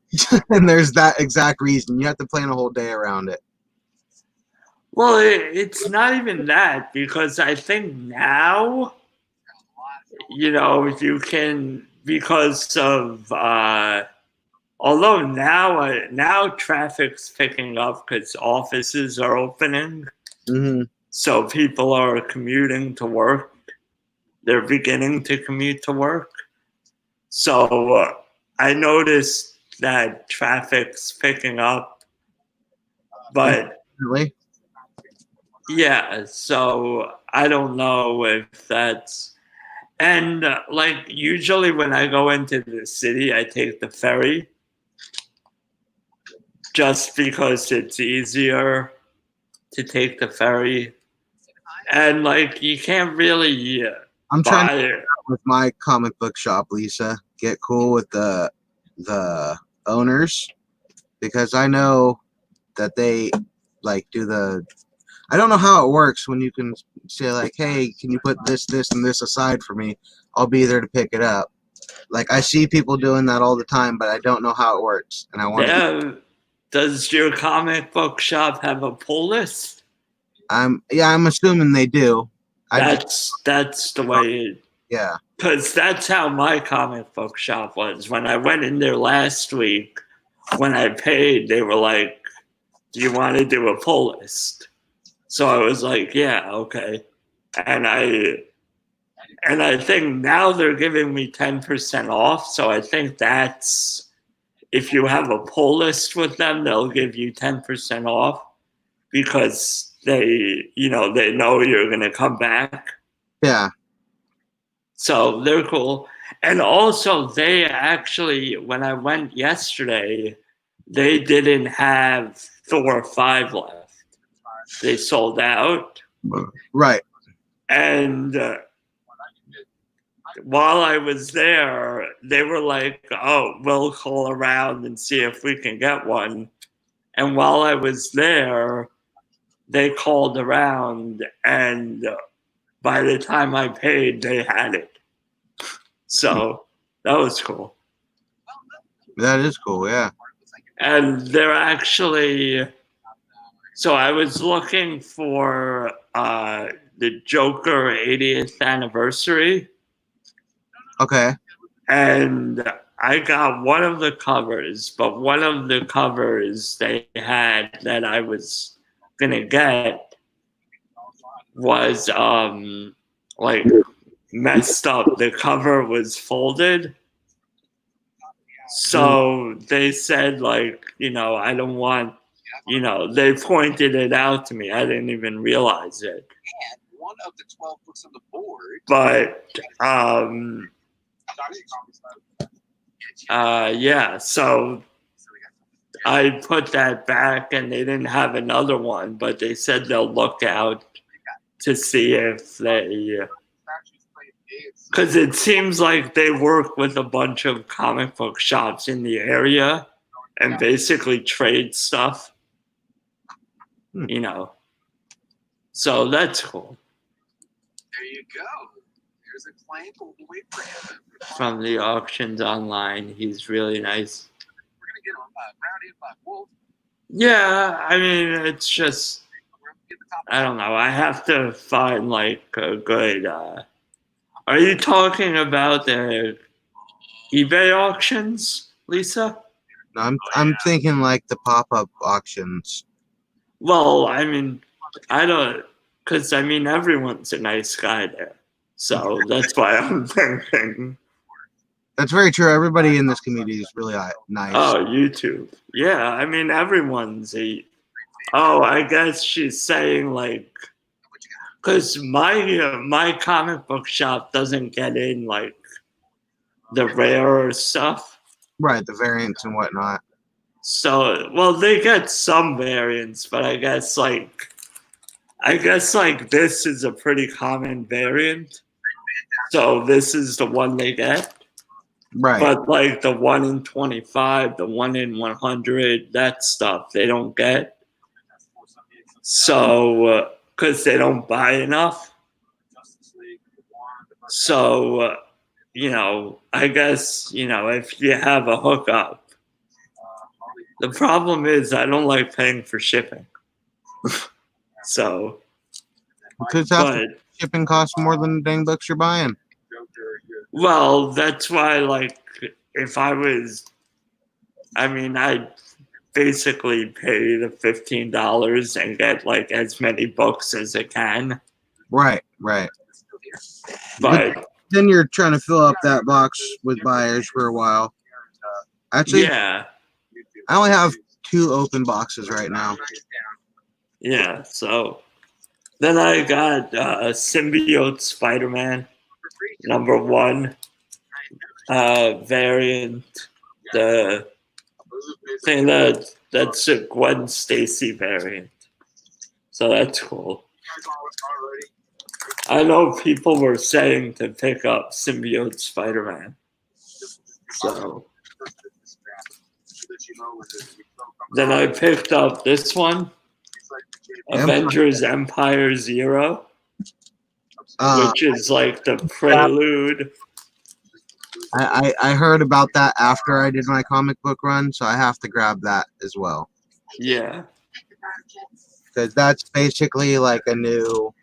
And there's that exact reason. You have to plan a whole day around it. Well, it's not even that, because I think now, you can, because of, although now traffic's picking up because offices are opening. Mm-hmm. So people are commuting to work. They're beginning to commute to work. So I noticed that traffic's picking up. But really? Yeah, so I don't know if that's... And like usually when I go into the city, I take the ferry just because it's easier to take the ferry. And like you can't really I'm trying to get out with my comic book shop, Lisa. Get cool with the owners, because I know that they like do the... I don't know how it works when you can say like, hey, can you put this, and this aside for me? I'll be there to pick it up. Like I see people doing that all the time, but I don't know how it works, and I want to. Does your comic book shop have a pull list? I'm assuming they do. That's the way. Yeah. Because that's how my comic book shop was. When I went in there last week, when I paid, they were like, "Do you want to do a pull list?" So I was like, "Yeah, okay." And I think now they're giving me 10% off. So I think that's, if you have a pull list with them, they'll give you 10% off because they know you're going to come back. Yeah. So they're cool. And also, they actually, when I went yesterday, they didn't have Thor 5 left. They sold out. Right. And while I was there, they were like, "Oh, we'll call around and see if we can get one." And while I was there, they called around, and by the time I paid, they had it. So that was cool. That is cool, yeah. And they're actually, so I was looking for the Joker 80th anniversary. Okay. And I got one of the covers, but one of the covers they had that I was gonna get was like messed up. The cover was folded. So they said, like, I don't want, they pointed it out to me. I didn't even realize it. One of the 12 books on the board. But yeah, so I put that back and they didn't have another one, but they said they'll look out to see if they, because it seems like they work with a bunch of comic book shops in the area and basically trade stuff, So that's cool. There you go. There's a client who will wait for him. From the auctions online, he's really nice. We're going to get him Brownie and Wolf. Yeah, I mean, it's just, I don't know. I have to find like a good. Are you talking about the eBay auctions, Lisa? No, I'm thinking like the pop-up auctions. Well, I mean, I don't, because I mean, everyone's a nice guy there, so that's why I'm thinking. That's very true. Everybody in this community is really nice. Oh, YouTube. Yeah, I mean, everyone's a. Oh, I guess she's saying like, because my comic book shop doesn't get in like the rare stuff. Right, the variants and whatnot. So, well, they get some variants, but I guess like this is a pretty common variant. So this is the one they get. Right. But like the 1 in 25, the 1 in 100, that stuff they don't get. So, because they don't buy enough. So, I guess, if you have a hookup, the problem is I don't like paying for shipping. So, because shipping costs more than the dang books you're buying. Well, that's why, like, if I was, I mean, I'd basically pay the $15 and get like as many books as I can. Right. But then you're trying to fill up that box with buyers for a while. Actually, yeah, I only have 2 open boxes right now. Yeah, so then I got Symbiote Spider-Man #1 variant. The thing that's a Gwen Stacy variant. So that's cool. I know people were saying to pick up Symbiote Spider-Man. So then I picked up this one, Avengers Empire Zero, which is like the prelude. I heard about that after I did my comic book run, so I have to grab that as well. Yeah. Because that's basically like a new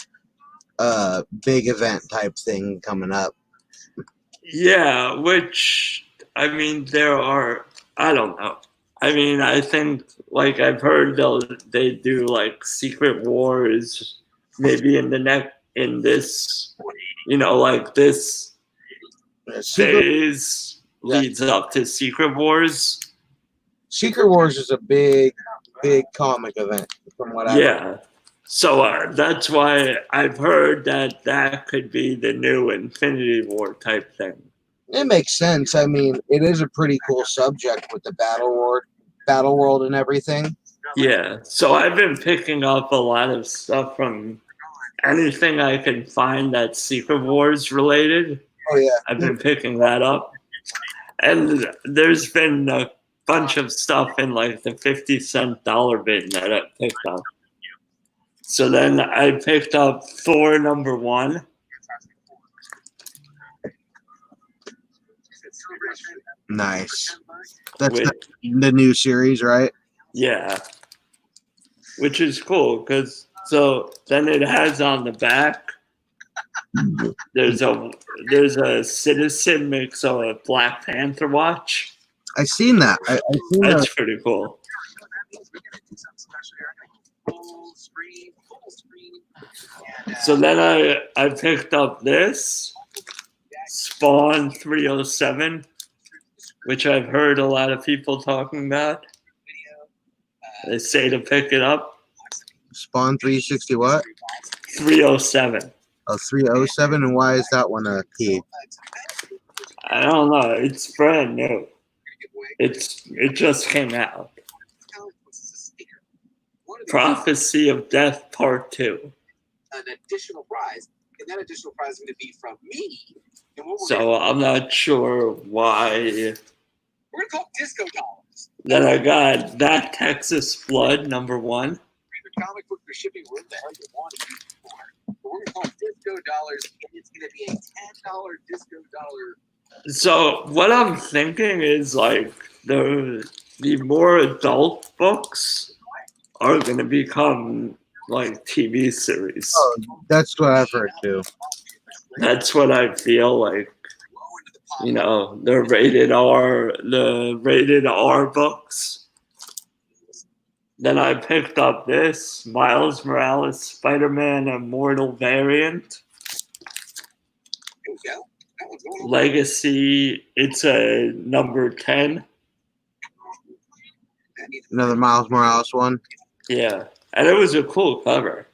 big event type thing coming up. Yeah, which, I mean, there are, I don't know. I mean, I think like I've heard they do like Secret Wars, maybe in this, like this Secret phase leads up to Secret Wars. Secret Wars is a big comic event from what I've. Yeah. So that's why I've heard that could be the new Infinity War type thing. It makes sense. I mean, it is a pretty cool subject with the battle world, and everything. Yeah. So I've been picking up a lot of stuff from anything I can find that's Secret Wars related. Oh yeah, I've been picking that up. And there's been a bunch of stuff in like the 50-cent dollar bin that I picked up. So then I picked up Thor #1. nice. That's With, the new series, right? yeah. Which is cool because so then it has on the back there's a citizen mix of a Black Panther watch. I seen that. I seen that. That's pretty cool. So then I picked up this Spawn 307, which I've heard a lot of people talking about. They say to pick it up. Spawn 360 what? 307. Oh, 307, and why is that one a key? I don't know. It's brand new. It just came out. Prophecy of Death Part 2. An additional prize, and that additional prize is going to be from me. And what So I'm not sure why. we're going to call disco dollars. Then I got That Texas Flood #1. Your comic book for shipping, where the hell you want it for. But we're going to call disco dollars, and it's going to be a $10 disco dollar. So what I'm thinking is like the more adult books are going to become like TV series. Oh, that's what I've heard too. That's what I feel like. The rated R books. Then I picked up this Miles Morales Spider-Man Immortal variant. There we go. That one's going over. Legacy. It's a #10. Another Miles Morales one. Yeah, and it was a cool cover.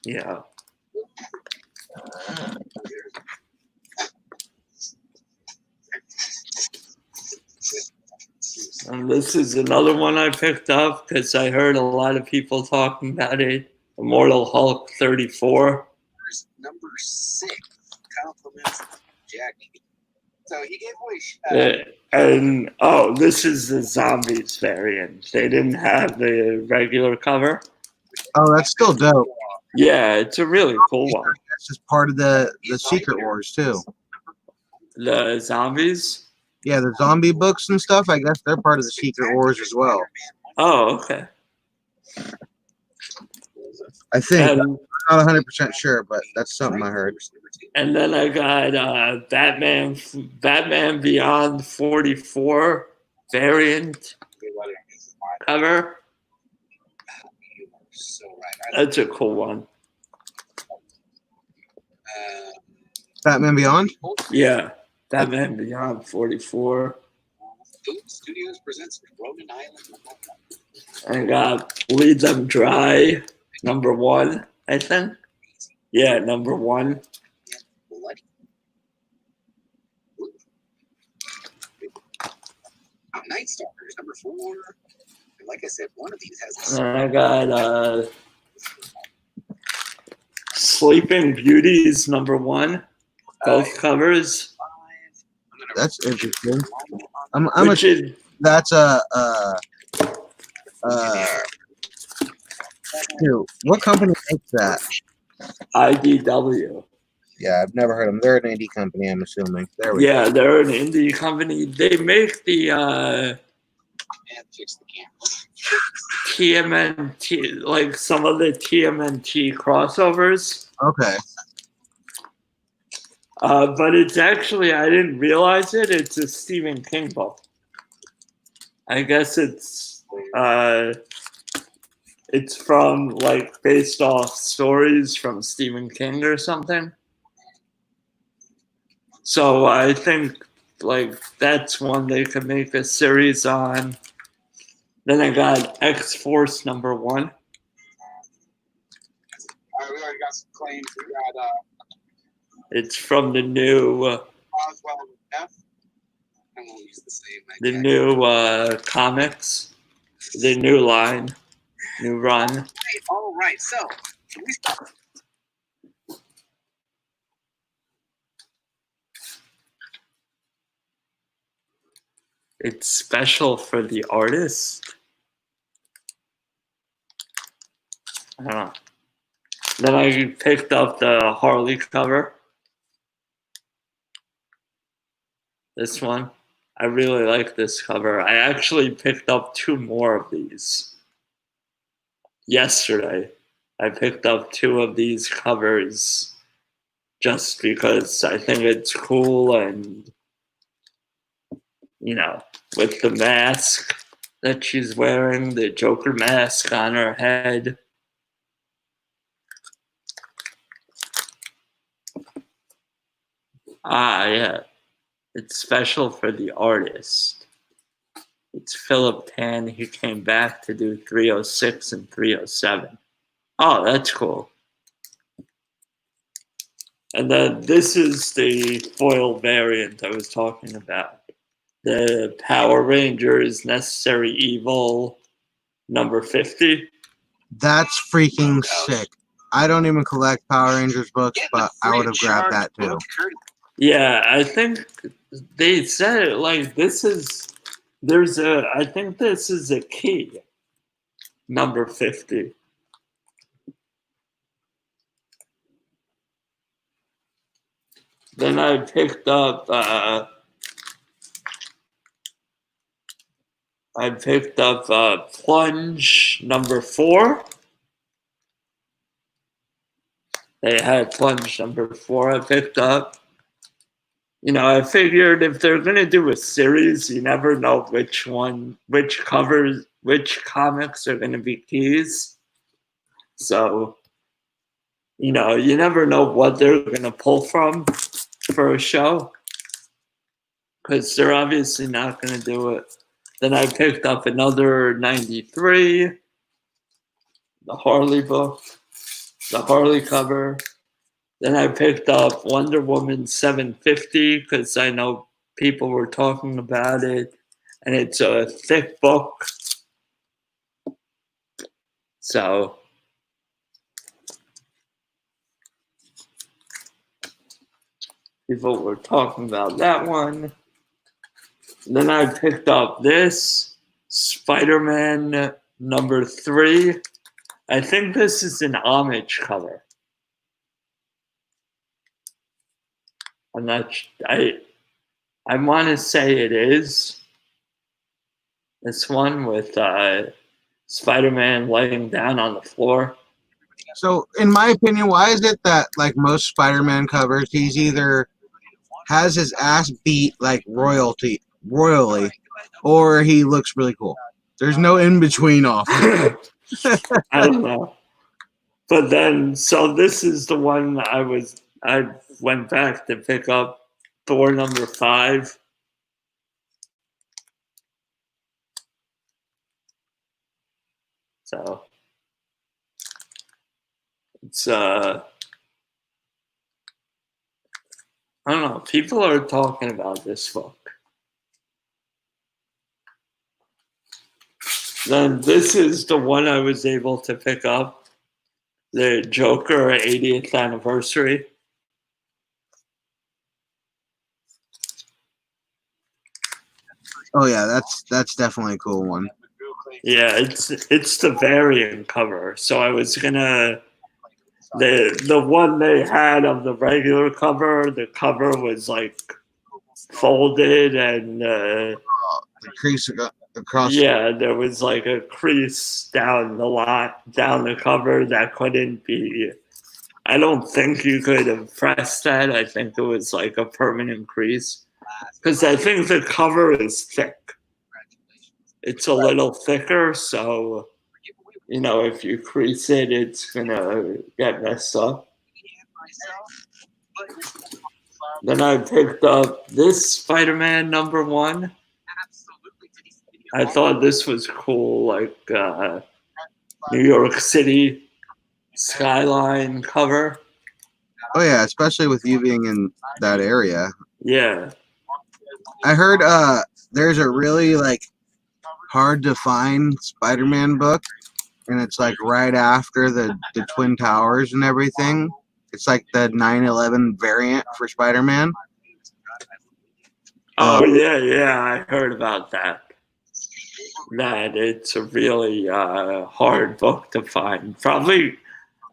Yeah. And this is another one I picked up because I heard a lot of people talking about it. Immortal Hulk 34. Number 6 compliments Jackie. So he gave away. This is the Zombies variant. They didn't have the regular cover. Oh, that's still dope. Yeah, it's a really cool one. That's just part of the Secret Wars too. The Zombies? Yeah, the zombie books and stuff. I guess they're part of the Secret Wars as well. Oh, okay. I think. And, I'm not 100% sure, but that's something I heard. and then I got Batman Beyond 44 variant cover. That's a cool one. Batman Beyond? Yeah, Batman Beyond 44. Studios presents Ronin Island. I got Bleed Them Dry #1, I think. Yeah, #1. Bloody. Night Stalkers #4. And like I said, one of these has a And I got Sleeping Beauties #1. Both covers. That's interesting. That's shoot, what company makes that? IDW. Yeah, I've never heard of them. They're an indie company, I'm assuming. There we go. Yeah, they're an indie company. They make the and fix the camera. TMNT, like some of the TMNT crossovers. Okay. But it's actually, I didn't realize it. It's a Stephen King book. I guess it's from like based off stories from Stephen King or something. So I think like that's one they could make a series on. Then I got X-Force #1. All right, we already got some claims. We got It's from the new Roswell F. I won't use the same. the new comics, the new line, new run. All right. So can we start? It's special for the artist. I don't know. Then I picked up the Harley cover. This one. I really like this cover. I actually picked up 2 more of these. Yesterday, I picked up 2 of these covers just because I think it's cool and, you know, with the mask that she's wearing, the Joker mask on her head. Ah, yeah. It's special for the artist. It's Philip Tan. He came back to do 306 and 307. Oh, that's cool. And then this is the foil variant I was talking about. The Power Rangers Necessary Evil #50. That's freaking sick. I don't even collect Power Rangers books, but I would have grabbed that too. Yeah, I think they said it like this is, I think this is a key. #50. Then I picked up Plunge #4. They had Plunge #4 I picked up. You know, I figured if they're going to do a series, you never know which comics are going to be keys. So, you know, you never know what they're going to pull from for a show. Because they're obviously not going to do it. Then I picked up another 93, the Harley book, the Harley cover. Then I picked up Wonder Woman 750 because I know people were talking about it. And it's a thick book. So people were talking about that one. Then I picked up this Spider-Man #3. I think this is an homage cover. I'm not. I want to say it is. This one with Spider-Man laying down on the floor. So, in my opinion, why is it that like most Spider-Man covers, he's either has his ass beat like royally, or he looks really cool? There's no in between often. I don't know. But then, so this is the one I went back to pick up, Thor #5. So it's I don't know. People are talking about this book. Then this is the one I was able to pick up, the Joker 80th anniversary. Oh yeah, that's definitely a cool one. Yeah, it's the variant cover. So I was gonna the one they had of the regular cover. The cover was like folded and The crease across. yeah, there was like a crease down the cover that couldn't be. I don't think you could have pressed that. I think it was like a permanent crease because I think the cover is thick. it's a little thicker, so if you crease it, it's gonna get messed up. Then I picked up this Spider-Man #1. I thought this was cool, like New York City skyline cover. Oh yeah, especially with you being in that area. Yeah. I heard there's a really like hard to find Spider-Man book, and it's like right after the Twin Towers and everything. It's like the 9/11 variant for Spider-Man. Oh yeah, I heard about that. That it's a really hard book to find. Probably,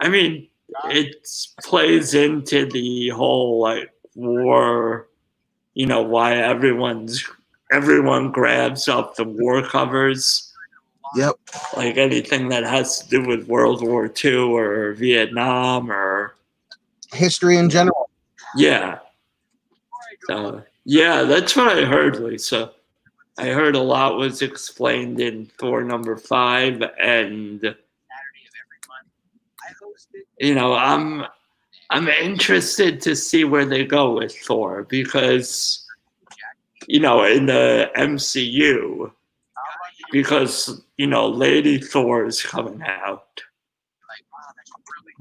I mean, it plays into the whole like war. Why everyone grabs up the war covers. Yep. Like anything that has to do with World War II or Vietnam or history in general. Yeah. Yeah, that's what I heard, Lisa. I heard a lot was explained in Thor #5, and I'm interested to see where they go with Thor because in the MCU, because Lady Thor is coming out.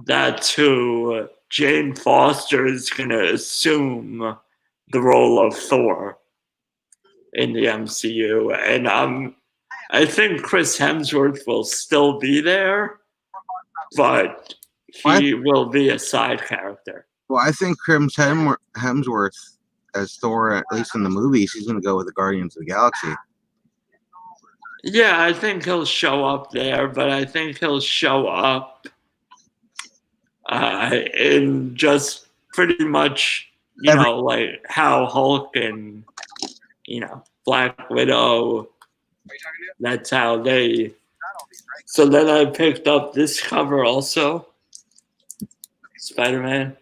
That's who Jane Foster is gonna assume the role of Thor in the MCU, and I think Chris Hemsworth will still be there, but he will be a side character. Well, I think Chris Hemsworth as Thor, at least in the movies, he's going to go with the Guardians of the Galaxy. Yeah, I think he'll show up there, but I think he'll show up in just pretty much, like how Hulk and, Black Widow, that's how they. So then I picked up this cover also, Spider-Man.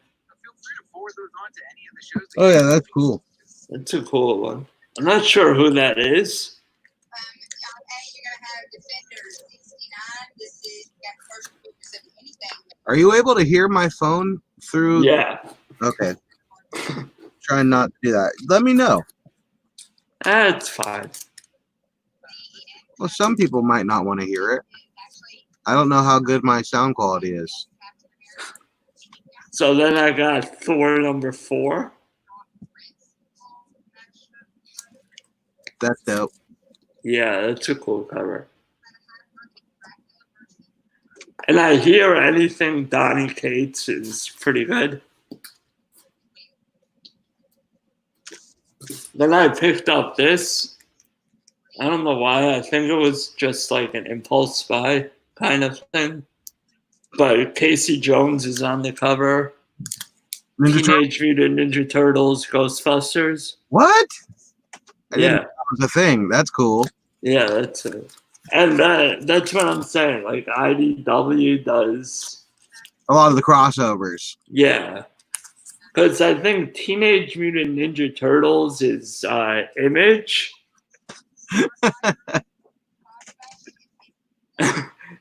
Oh yeah, that's cool. That's a cool one. I'm not sure who that is. Are you able to hear my phone through? Yeah. Okay. Trying not to do that. Let me know. That's fine. Well, some people might not want to hear it. I don't know how good my sound quality is. So then I got Thor #4. That's dope. Yeah, that's a cool cover. And I hear anything Donny Cates is pretty good. Then I picked up this. I don't know why. I think it was just like an impulse buy kind of thing. But Casey Jones is on the cover. Teenage Mutant Ninja Turtles, Ghostbusters. What? I didn't know Yeah. that was a thing. That's cool. Yeah, that's it. And that's what I'm saying. Like IDW does a lot of the crossovers. Yeah. Because I think Teenage Mutant Ninja Turtles is Image.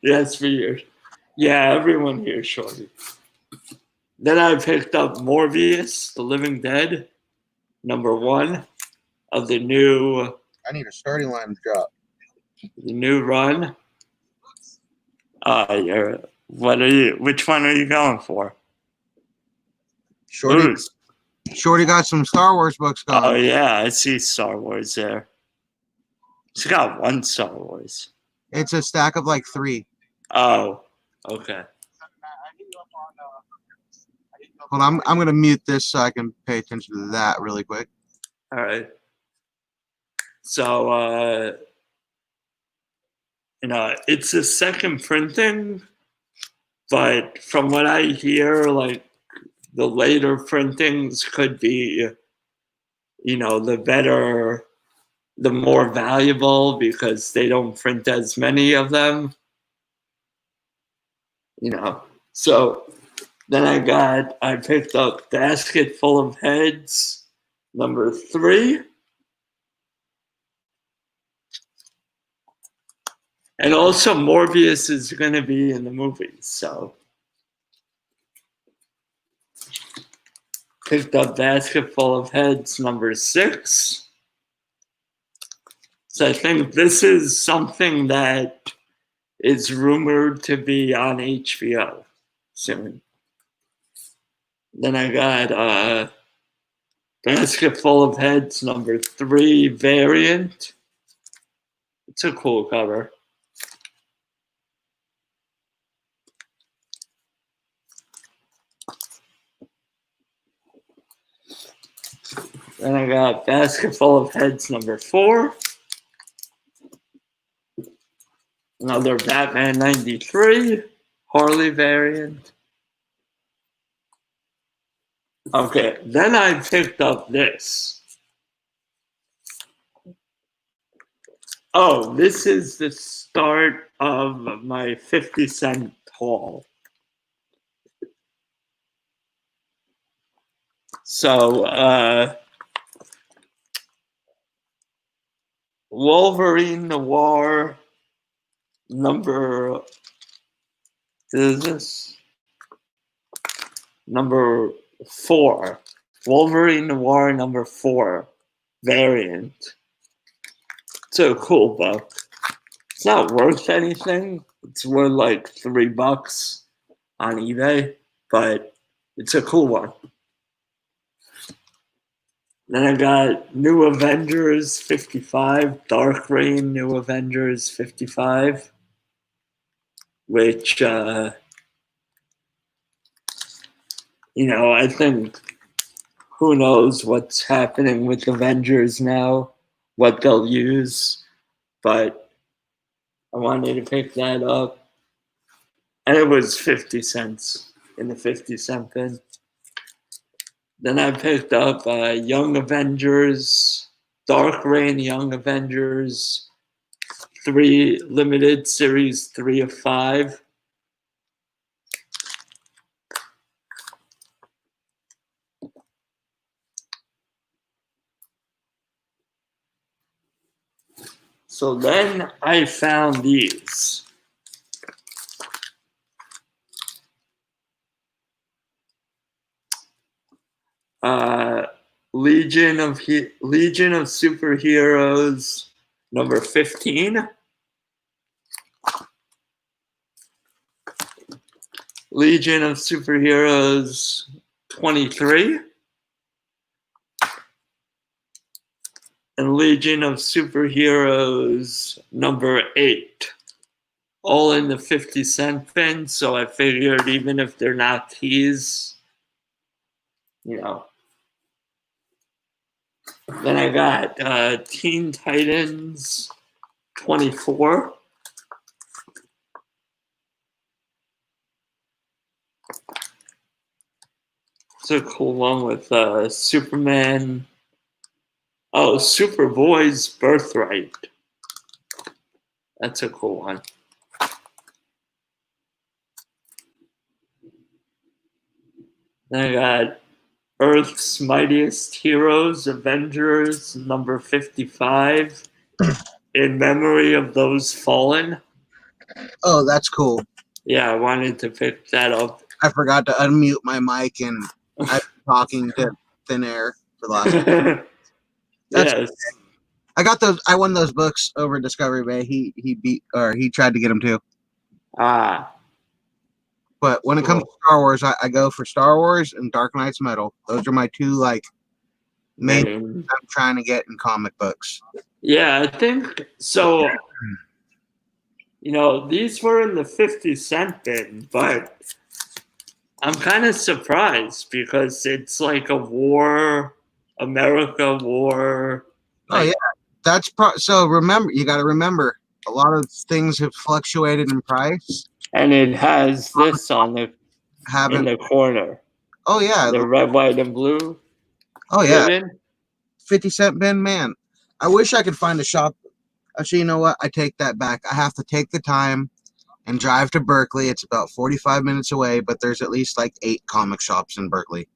That's weird. Yeah, everyone here is Shorty. Then I picked up Morbius, The Living Dead, #1 of the new. I need a starting line drop. The new run. Which one are you going for? Shorty got some Star Wars books going. Oh yeah, I see Star Wars there. She's got one Star Wars. It's a stack of like 3. Oh, okay. Hold on, I'm gonna mute this so I can pay attention to that really quick. All right. So it's a second printing, but from what I hear, like the later printings could be, the better, the more valuable because they don't print as many of them. So then I picked up Basket Full of Heads, #3. And also Morbius is going to be in the movies, so. Picked up Basket Full of Heads number 6. So I think this is something that is rumored to be on HBO soon. Then I got Basket Full of Heads number 3 variant. It's a cool cover. Then I got Basket Full of Heads number 4. Another Batman 93 Harley variant. Okay, then I picked up this. Oh, this is the start of my 50-cent haul. So, Wolverine Noir number, is this? Number 4. Wolverine Noir number 4 variant. It's a cool book. It's not worth anything. It's worth like $3 on eBay, but it's a cool one. Then I got New Avengers 55, Dark Reign New Avengers 55, which, I think who knows what's happening with Avengers now, what they'll use, but I wanted to pick that up. And it was 50 cents in the 50-cent bin. Then I picked up Young Avengers, Dark Reign Young Avengers 3 limited series 3 of 5. So then I found these. Legion of Superheroes number 15. Legion of Superheroes 23. And Legion of Superheroes number 8. All in the 50-cent bin, so I figured even if they're not keys, Then I got Teen Titans 24. It's a cool one with Superman. Oh, Superboy's Birthright. That's a cool one. Then I got Earth's Mightiest Heroes, Avengers, number 55, in memory of those fallen. Oh, that's cool. Yeah, I wanted to pick that up. I forgot to unmute my mic and I'm talking to thin air for the last. Yes. I got those. I won those books over Discovery Bay. He tried to get them too. Ah. But when it comes to Star Wars, I go for Star Wars and Dark Knight's Metal. Those are my two main things I'm trying to get in comic books. Yeah, I think so. These were in the 50-cent bin, but I'm kind of surprised because it's like a war, America war. Oh yeah, that's so. You got to remember, a lot of things have fluctuated in price. And it has this on in the corner. Oh yeah, the red, white, and blue. Oh yeah, 50-cent bin, man. I wish I could find a shop. Actually, you know what? I take that back. I have to take the time and drive to Berkeley. It's about 45 minutes away, but there's at least 8 comic shops in Berkeley.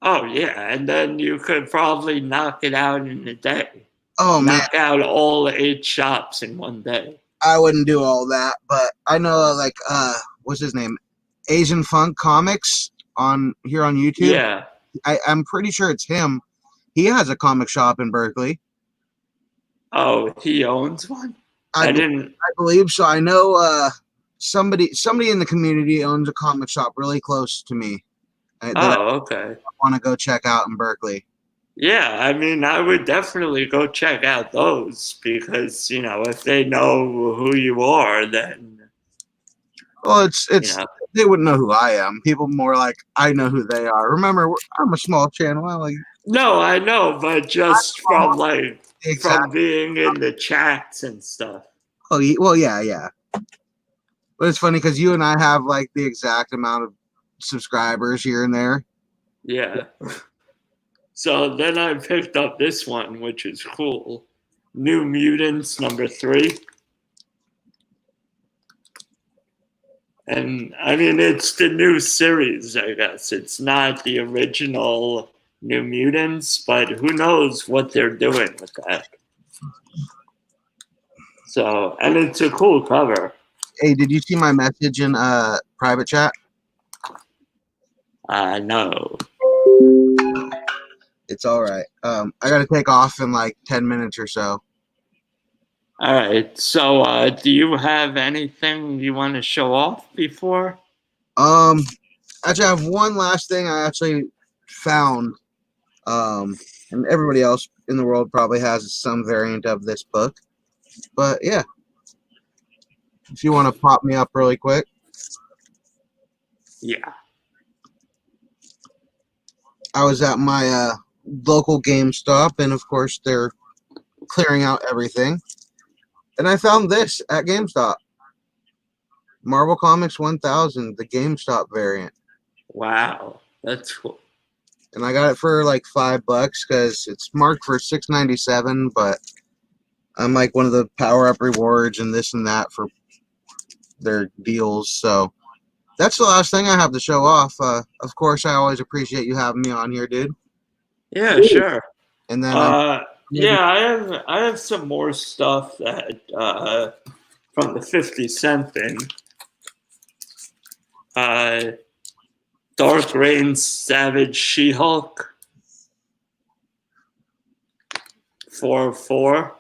Oh yeah, and then you could probably knock it out in a day. Oh man, knock out all 8 shops in one day. I wouldn't do all that, but I know like what's his name? Asian Funk Comics on here on YouTube. Yeah. I'm pretty sure it's him. He has a comic shop in Berkeley. Oh, he owns one? I didn't. believe so. I know somebody in the community owns a comic shop really close to me that I Okay. want to go check out in Berkeley. Yeah, I mean, I would definitely go check out those because, you know, if they know who you are, then, Well, it's you know. they wouldn't know who I am. People more like I know who they are. Remember, I'm a small channel. No, I know, but just from from Exactly. being in the chats and stuff. Oh, well, yeah. But it's funny because you and I have like the exact amount of subscribers here and there. Yeah. So then I picked up this one, which is cool. New Mutants #3. And I mean, it's the new series, I guess. It's not the original New Mutants, but who knows what they're doing with that. So, and it's a cool cover. Hey, did you see my message in private chat? No. It's all right. I got to take off in like 10 minutes or so. All right. So, do you have anything you want to show off before? Actually, I have one last thing I actually found. And everybody else in the world probably has some variant of this book. But yeah, if you want to pop me up really quick. Yeah. I was at my local GameStop, and of course they're clearing out everything. And I found this at GameStop. Marvel Comics 1000, the GameStop variant. Wow. That's cool. And I got it for like $5 because it's marked for $6.97, but I'm like one of the power up rewards and this and that for their deals. So that's the last thing I have to show off. Of course, I always appreciate you having me on here, dude. Yeah, sure. And then yeah, I have some more stuff that from the 50 cent bin. Dark Reign Savage She-Hulk 4/4.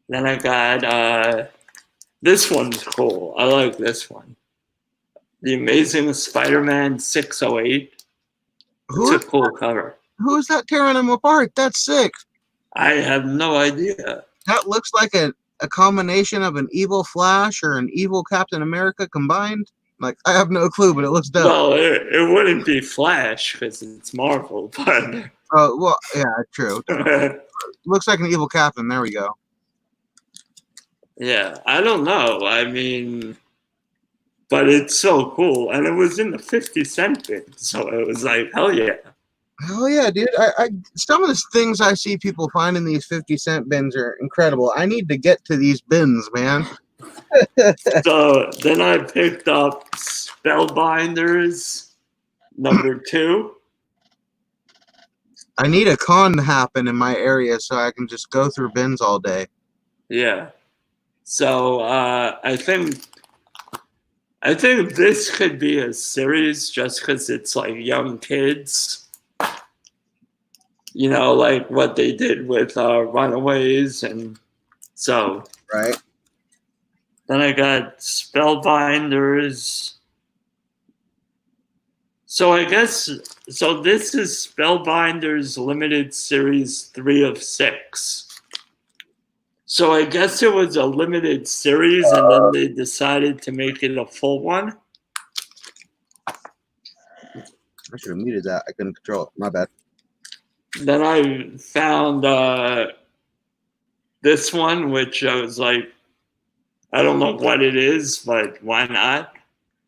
Then I got this one's cool. I like this one. The Amazing Spider-Man 608. It's a cool cover. Who's that tearing them apart? That's sick. I have no idea. That looks like a combination of an evil Flash or an evil Captain America combined. Like, I have no clue, but it looks dope. Well, it wouldn't be Flash because it's Marvel, but... Oh, well, yeah, true. Looks like an evil Captain. There we go. Yeah, I don't know. I mean... But it's so cool. And it was in the 50 cent bin, so it was like, hell yeah. Hell yeah, dude. I some of the things I see people find in these 50-cent bins are incredible. I need to get to these bins, man. So then I picked up Spellbinders #2. I need a con to happen in my area so I can just go through bins all day. Yeah. So I think this could be a series just because it's like young kids. You know, like what they did with Runaways, and so. Right. Then I got Spellbinders. So I guess, so this is Spellbinders Limited Series 3 of 6. So I guess it was a limited series and then they decided to make it a full one. I should have muted that. I couldn't control it. My bad. Then I found this one, which I was like, I don't know what it is, but why not?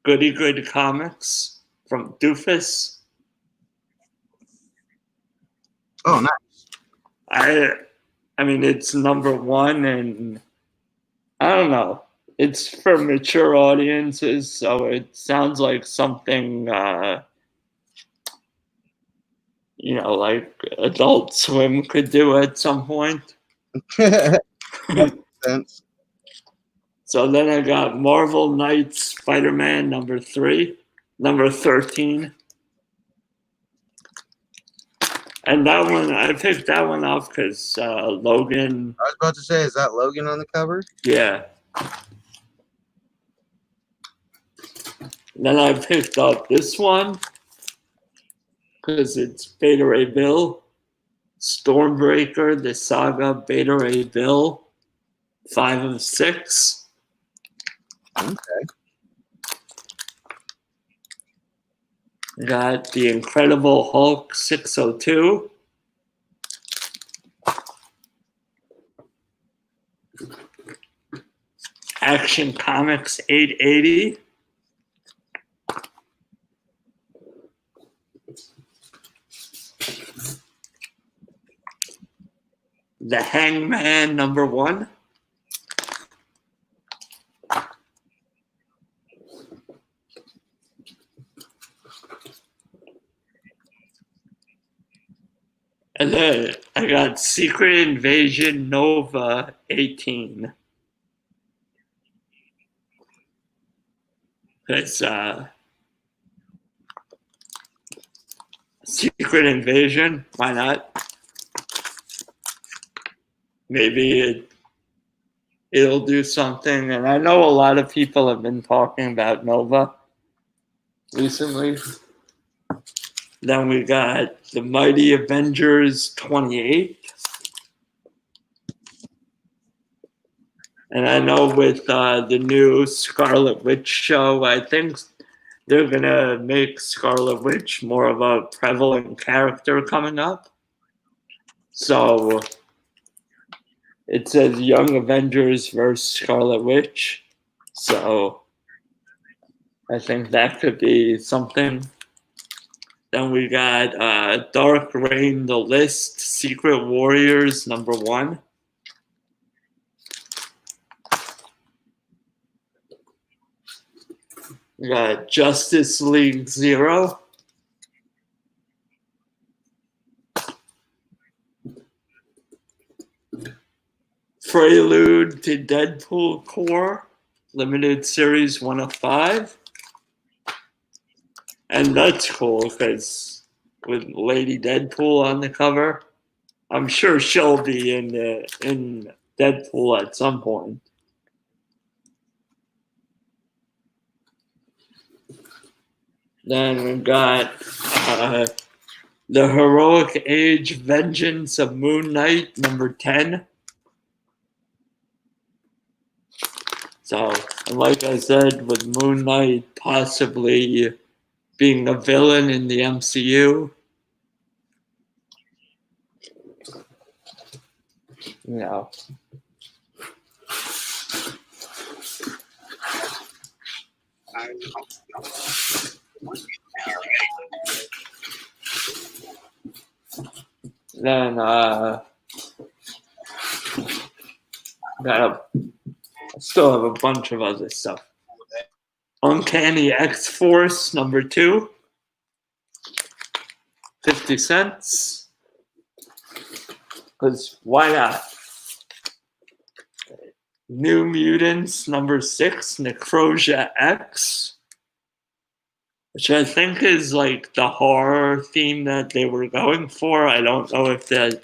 Goody Good Comics from Doofus. Oh, nice. I mean, it's #1, and I don't know. It's for mature audiences, so it sounds like something, you know, like Adult Swim could do at some point. Makes sense. So then I got Marvel Knights Spider-Man number 13. And that one, I picked that one off because Logan. I was about to say, is that Logan on the cover? Yeah. Then I picked up this one because it's Beta Ray Bill, Stormbreaker, the Saga Beta Ray Bill, 5 of 6. Okay. Got the Incredible Hulk 602. Action Comics 880. The Hangman number 1. And then I got Secret Invasion Nova 18. It's Secret Invasion. Why not? Maybe it'll do something. And I know a lot of people have been talking about Nova recently. Then we got the Mighty Avengers 28. And I know with the new Scarlet Witch show, I think they're going to make Scarlet Witch more of a prevalent character coming up. So it says Young Avengers versus Scarlet Witch. So I think that could be something. Then we got Dark Reign, The List, Secret Warriors number 1. We got Justice League 0. Prelude to Deadpool Core, limited series 1 of 5. And that's cool because with Lady Deadpool on the cover, I'm sure she'll be in Deadpool at some point. Then we've got the Heroic Age Vengeance of Moon Knight number 10. So, and like I said, with Moon Knight possibly being a villain in the MCU, you know. Then still have a bunch of other stuff. Uncanny X-Force number 2, 50 cents. Because why not? New Mutants number 6, Necrosia X, which I think is like the horror theme that they were going for. I don't know if the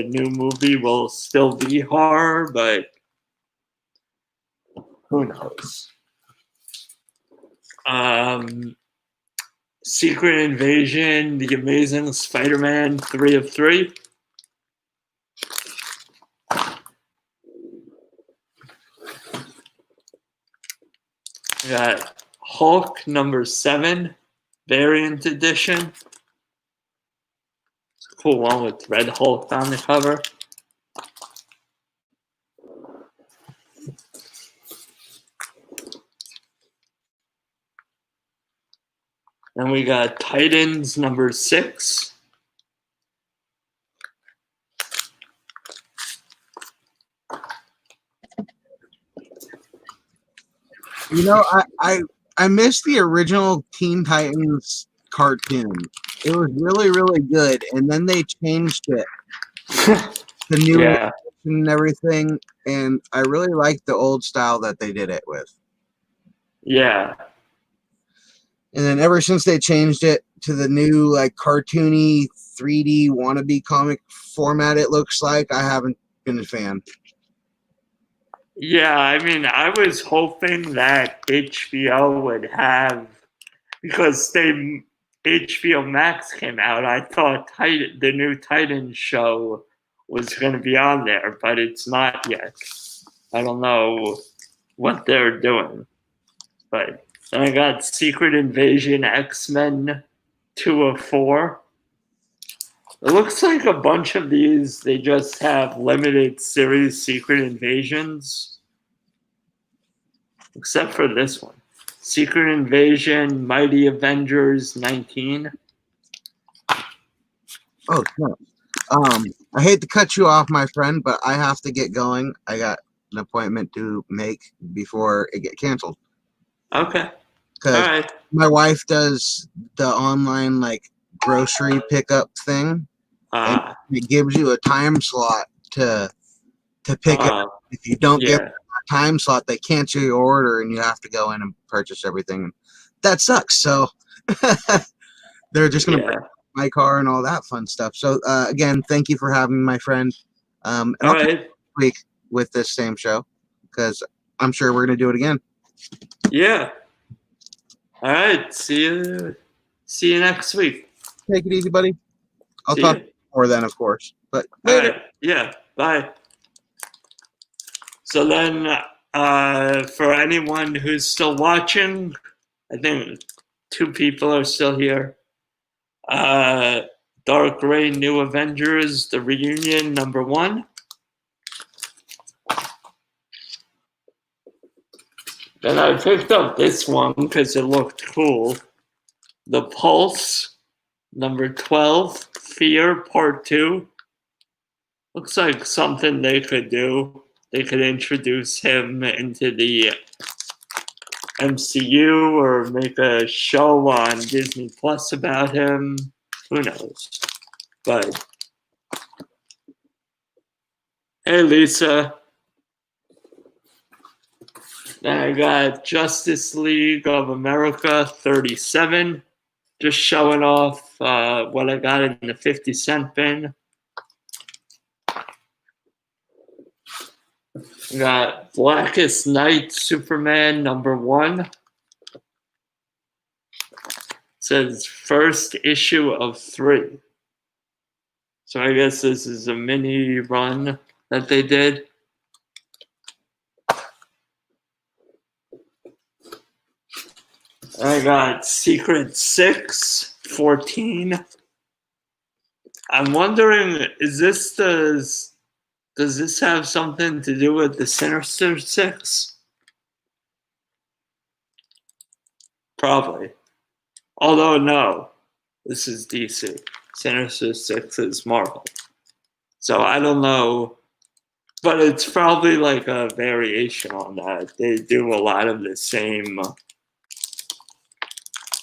new movie will still be horror, but who knows? Secret Invasion, The Amazing Spider-Man 3 of 3. We got Hulk number 7, variant edition. It's a cool one with Red Hulk on the cover. Then we got Titans number 6. You know, I missed the original Teen Titans cartoon. It was really, really good, and then they changed it. The new Yeah. and everything, and I really like the old style that they did it with. Yeah. And then ever since they changed it to the new like cartoony 3D wannabe comic format, it looks like, I haven't been a fan. Yeah, I mean, I was hoping that HBO would have, because HBO Max came out, I thought the new Titans show was going to be on there, but it's not yet. I don't know what they're doing. But then I got Secret Invasion X-Men 204. It looks like a bunch of these, they just have limited series Secret Invasions. Except for this one. Secret Invasion Mighty Avengers 19. Oh, no. I hate to cut you off, my friend, but I have to get going. I got an appointment to make before it get canceled. Okay. Because Alright. my wife does the online like grocery pickup thing, and it gives you a time slot to pick it up. If you don't get Yeah. a time slot, they cancel your order and you have to go in and purchase everything. That sucks. So they're just gonna break my car and all that fun stuff. So again, thank you for having me, my friend. And I'll come next week with this same show because I'm sure we're gonna do it again. Yeah. All right. See you next week. Take it easy, buddy. I'll talk more then, of course. But later. All right. Yeah. Bye. So then, for anyone who's still watching, I think 2 people are still here. Dark Gray New Avengers, the reunion #1. Then I picked up this one because it looked cool. The Pulse, #12, Fear, Part 2. Looks like something they could do. They could introduce him into the MCU or make a show on Disney Plus about him. Who knows? But hey, Lisa. Then I got Justice League of America 37. Just showing off what I got in the 50-cent bin. Got Blackest Night Superman #1. Says first issue of 3. So I guess this is a mini run that they did. I got Secret 6 14. I'm wondering, does this have something to do with the Sinister Six? Probably. Although no, this is DC. Sinister Six is Marvel. So I don't know, but it's probably like a variation on that. They do a lot of the same,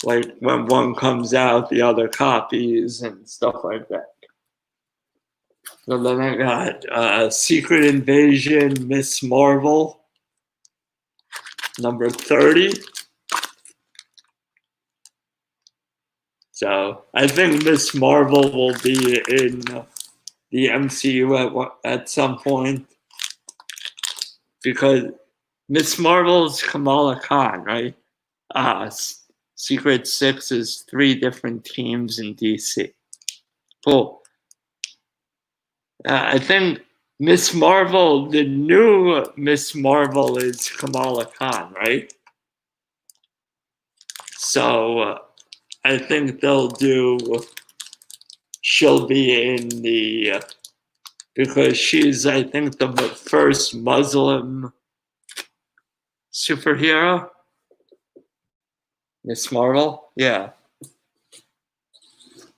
like when one comes out, the other copies and stuff like that. So then I got Secret Invasion Miss Marvel #30. So I think Miss Marvel will be in the MCU at some point because Miss Marvel's Kamala Khan, right? Secret 6 is 3 different teams in DC. Cool. I think Miss Marvel, the new Miss Marvel is Kamala Khan, right? So I think she'll be in the, because she's, I think, the first Muslim superhero. Miss Marvel? Yeah.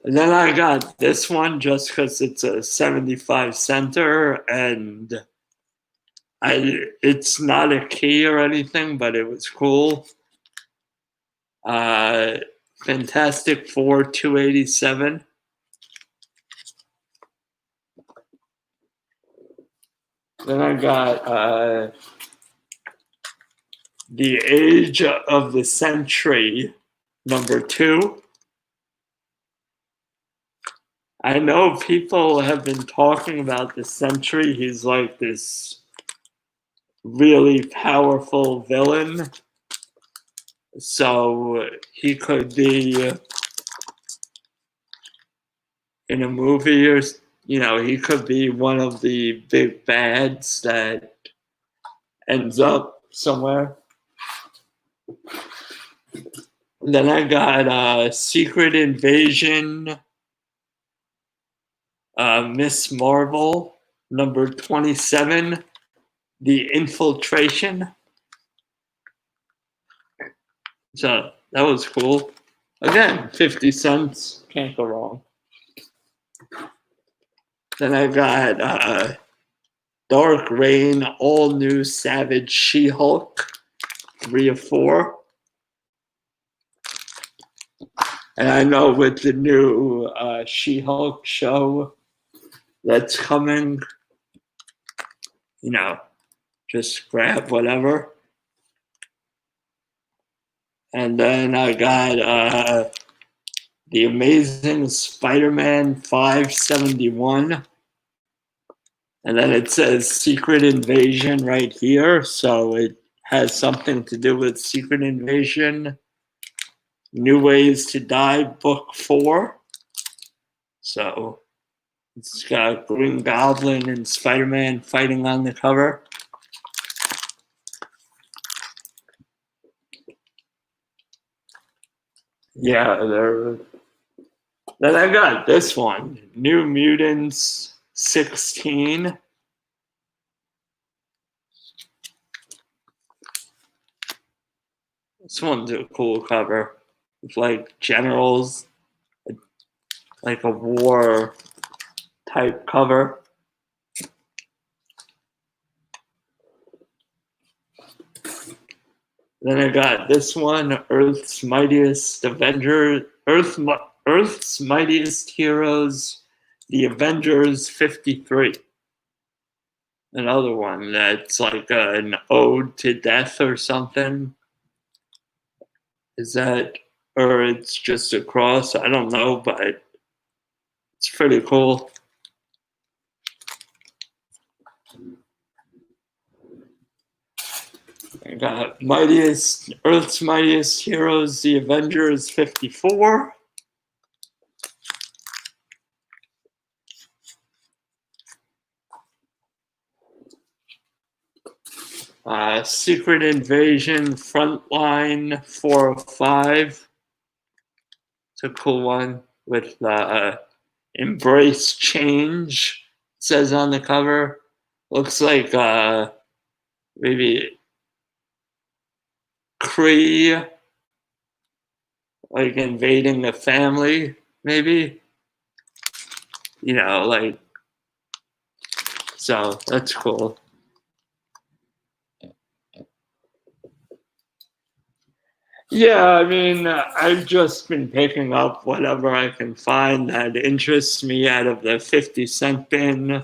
And then I got this one just because it's a 75 center and it's not a key or anything, but it was cool. Fantastic Four 287. Then I got The Age of the Century, #2. I know people have been talking about the Century. He's like this really powerful villain. So he could be in a movie, or he could be one of the big bads that ends up somewhere. Then I got Secret Invasion, Miss Marvel, #27, The Infiltration. So that was cool. Again, 50 cents. Can't go wrong. Then I got Dark Reign, All New Savage She-Hulk, 3 of 4. And I know with the new She-Hulk show that's coming, just grab whatever. And then I got The Amazing Spider-Man 571. And then it says Secret Invasion right here. So it has something to do with Secret Invasion. New Ways to Die, book 4. So it's got Green Goblin and Spider-Man fighting on the cover. Yeah, then I got this one, New Mutants 16. This one's a cool cover. It's like generals, like a war type cover. Then I got this one, Earth's Mightiest Avenger, Earth's Mightiest Heroes, The Avengers 53. Another one that's like an ode to death or something. Is that, or it's just a cross? I don't know, but it's pretty cool. I got Earth's Mightiest Heroes, The Avengers 54. Secret Invasion Frontline 405. It's a cool one with Embrace Change, it says on the cover. Looks like maybe Kree, like invading the family, maybe. So that's cool. Yeah, I mean, I've just been picking up whatever I can find that interests me out of the 50-cent bin,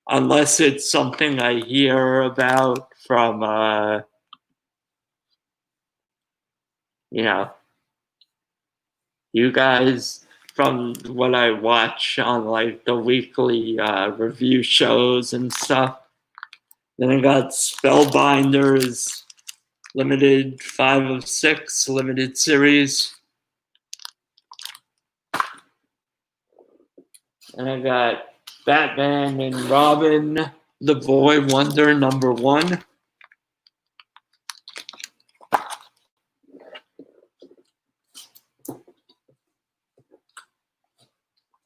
unless it's something I hear about from, you guys, from what I watch on like the weekly review shows and stuff. Then I got Spellbinders limited 5 of 6 limited series. And I got Batman and Robin, The Boy Wonder #1.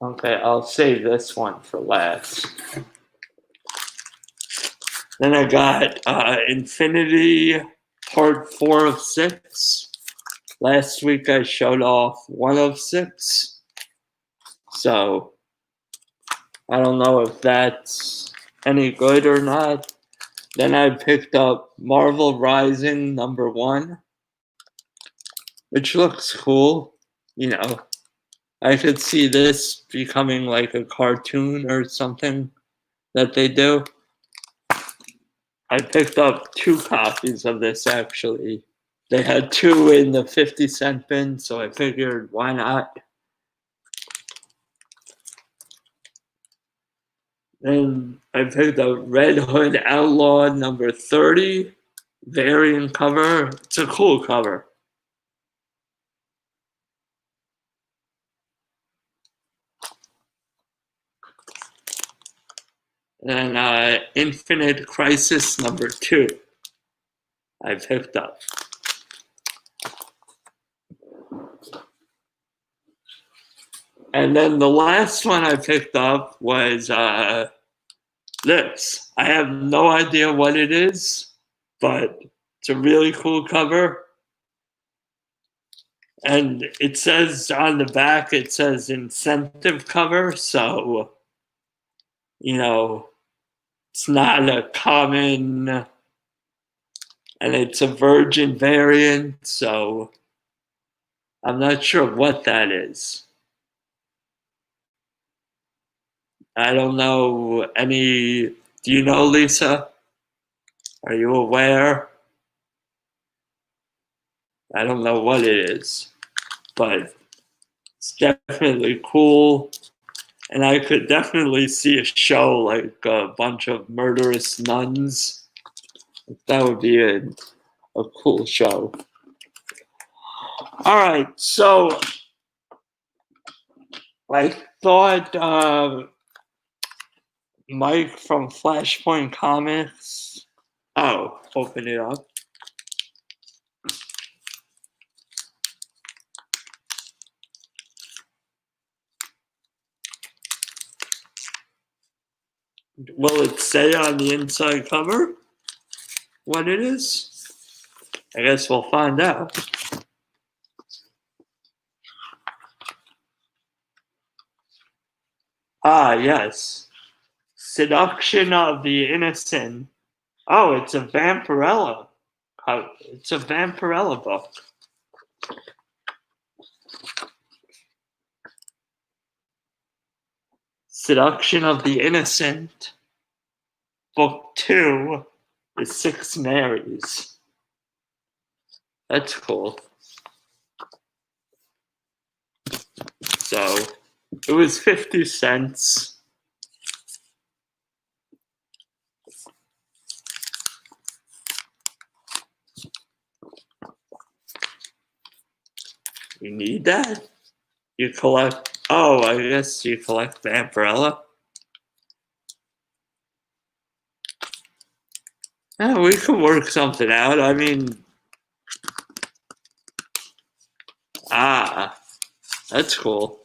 Okay, I'll save this one for last. Then I got Infinity Part 4 of 6. Last week I showed off 1 of 6. So I don't know if that's any good or not. Then I picked up Marvel Rising #1, which looks cool. I could see this becoming like a cartoon or something. that they do. I picked up 2 copies of this actually. They had 2 in the 50-cent bin, so I figured why not? Then I picked up Red Hood Outlaw number 30 variant cover. It's a cool cover. And Infinite Crisis number 2 I picked up. And then the last one I picked up was this. I have no idea what it is, but it's a really cool cover. And it says on the back, it says incentive cover. So, you know, it's not a common, and it's a virgin variant. So I'm not sure what that is. I don't know any. Do you know, Lisa? Are you aware? I don't know what it is, but it's definitely cool. And I could definitely see a show like a bunch of murderous nuns. That would be a cool show. All right, so I thought Mike from Flashpoint Comics. Oh, open it up. Will it say on the inside cover what it is? I guess we'll find out. Ah, yes. Seduction of the Innocent. Oh, it's a Vampirella. It's a Vampirella book. Seduction of the Innocent. Book 2 is 6 Marys. That's cool. So, it was 50 cents. You need that? You collect... Oh, I guess you collect Vampirella. Yeah, we could work something out. I mean... Ah, that's cool.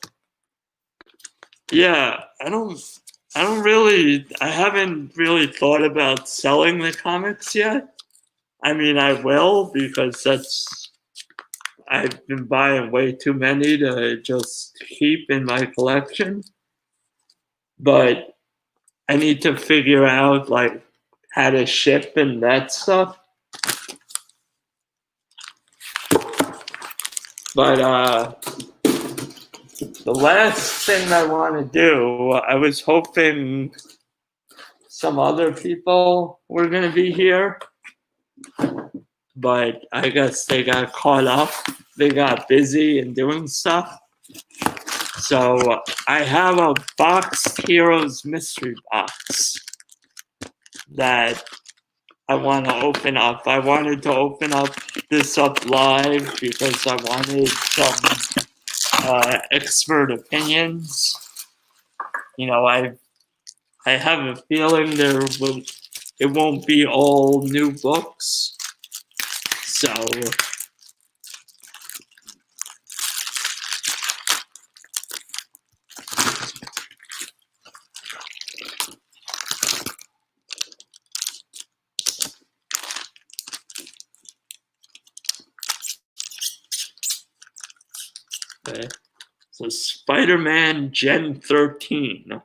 Yeah, I haven't really thought about selling the comics yet. I mean, I will, because I've been buying way too many to just keep in my collection. But I need to figure out, like, how to ship and that stuff. But, the last thing I want to do, I was hoping some other people were going to be here, but I guess they got caught up. They got busy and doing stuff. So I have a Boxed Heroes mystery box that I want to open up. I wanted to open this up live because I wanted some expert opinions. You know, I have a feeling it won't be all new books. So okay. So Spider-Man Gen 13.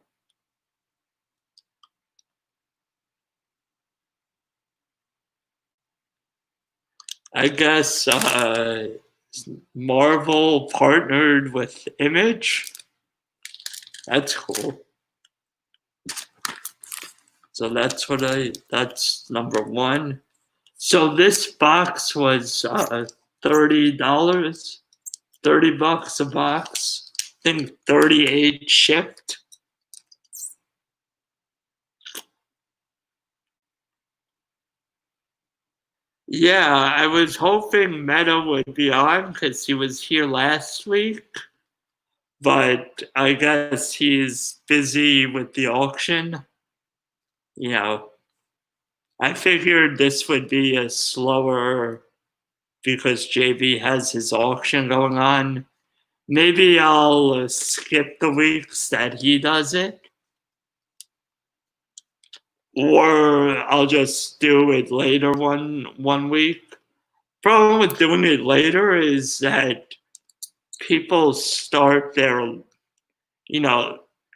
I guess Marvel partnered with Image. That's cool. So that's number one. So this box was $30, $30 a box. I think 38 shipped. Yeah, I was hoping Meta would be on because he was here last week, but I guess he's busy with the auction. You know, I figured this would be a slower because JB has his auction going on. Maybe I'll skip the weeks that he does it, or I'll just do it later one week. Problem with doing it later is that people start their,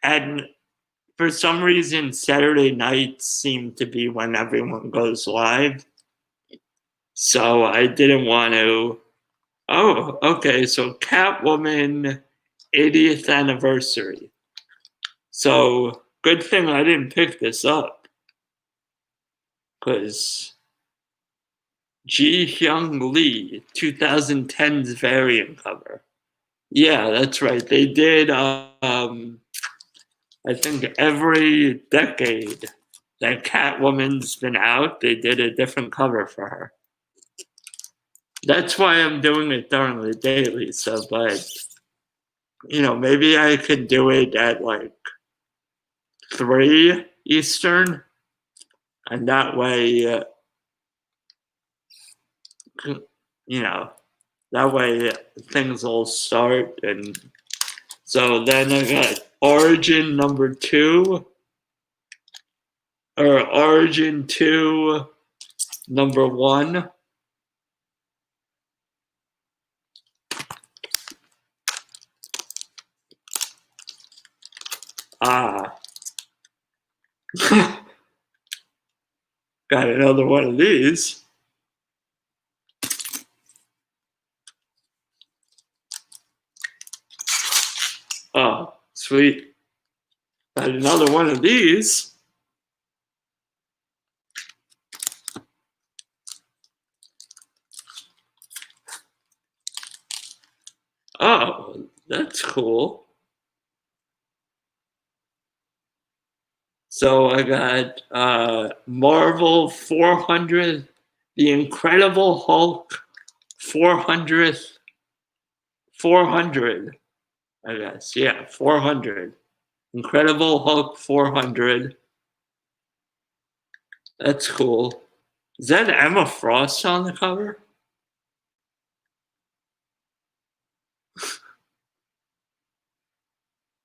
and for some reason Saturday nights seem to be when everyone goes live. So I didn't want to. Oh, okay. So Catwoman 80th anniversary. So good thing I didn't pick this up because Ji Hyung Lee 2010's variant cover. Yeah, that's right. They did. I think every decade that Catwoman's been out, they did a different cover for her. That's why I'm doing it during the daily. So, but maybe I could do it at like 3 Eastern, and that way, that way things will start. And so then I got Origin number 2, or Origin 2 number 1. Ah. Got another one of these. Oh, sweet. Got another one of these. Oh, that's cool. So I got Marvel 400, The Incredible Hulk 400, I guess. Yeah, 400. Incredible Hulk 400. That's cool. Is that Emma Frost on the cover?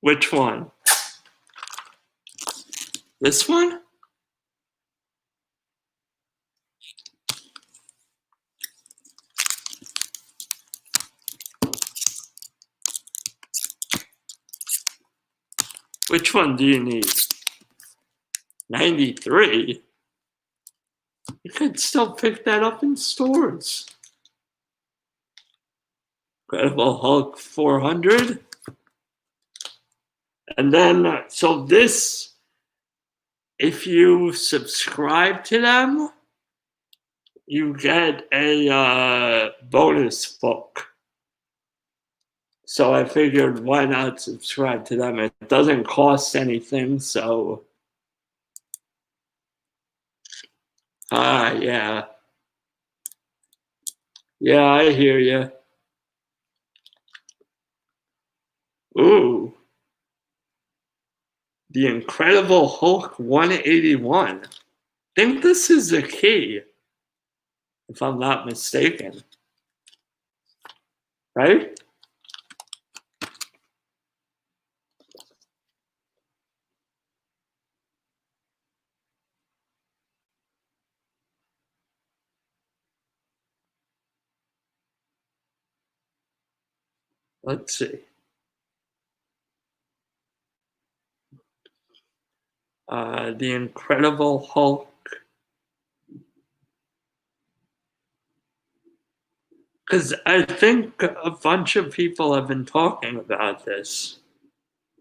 Which one? This one? Which one do you need? 93? You could still pick that up in stores. Incredible Hulk 400. And then, so this, if you subscribe to them, you get a bonus book. So I figured, why not subscribe to them? It doesn't cost anything, so. Yeah. Yeah, I hear you. Ooh. The Incredible Hulk 181. I think this is the key, if I'm not mistaken. Right? Let's see. The Incredible Hulk. Because I think a bunch of people have been talking about this.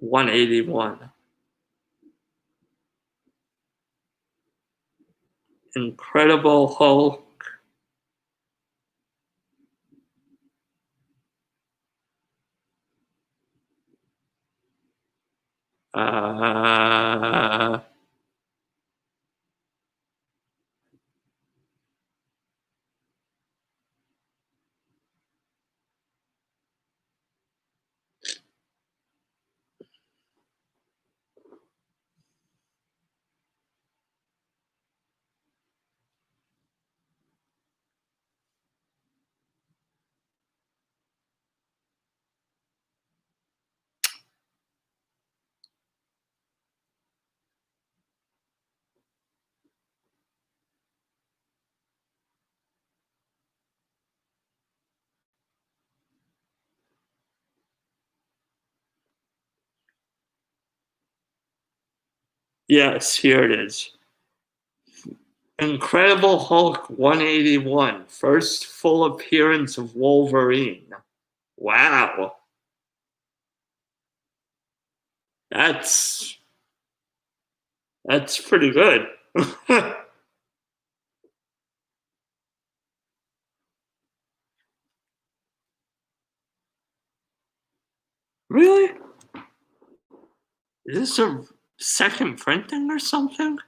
181. Incredible Hulk. Uh, yes, here it is. Incredible Hulk 181, first full appearance of Wolverine. Wow. That's pretty good. Really? Is this a second printing or something?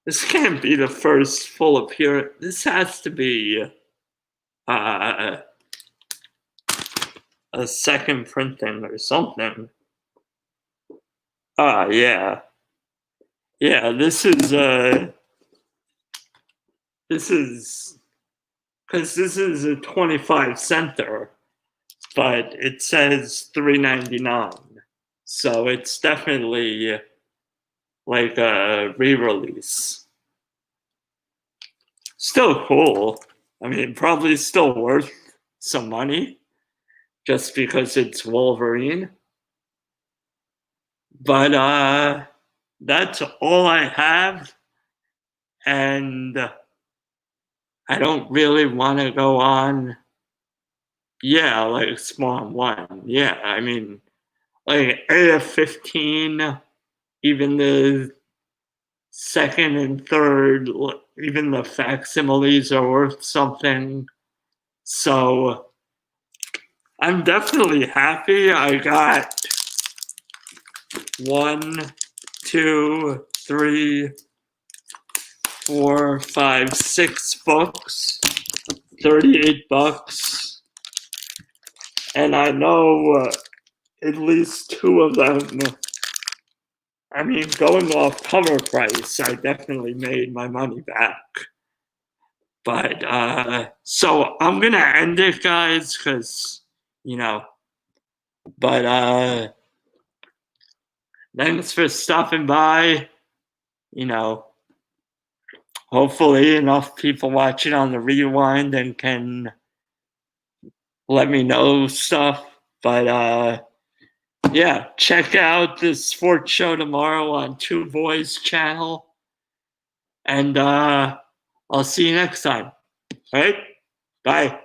This can't be the first full appearance. This has to be a second printing or something. Yeah. Yeah, this is because this is a 25 center, but it says $3.99. So it's definitely like a re-release. Still cool. I mean, probably still worth some money just because it's Wolverine. But that's all I have. And I don't really want to go on. Yeah, like Spawn 1. Yeah, I mean, like AF-15, even the second and third, even the facsimiles are worth something. So I'm definitely happy I got 1, 2, 3, 4, 5, 6 books, $38. And I know at least 2 of them, I mean, going off cover price, I definitely made my money back. But, so I'm going to end it, guys, because, but, thanks for stopping by. Hopefully enough people watching on the rewind and can let me know stuff. But, yeah, check out this sports show tomorrow on Two Boys channel. And I'll see you next time. All right? Bye.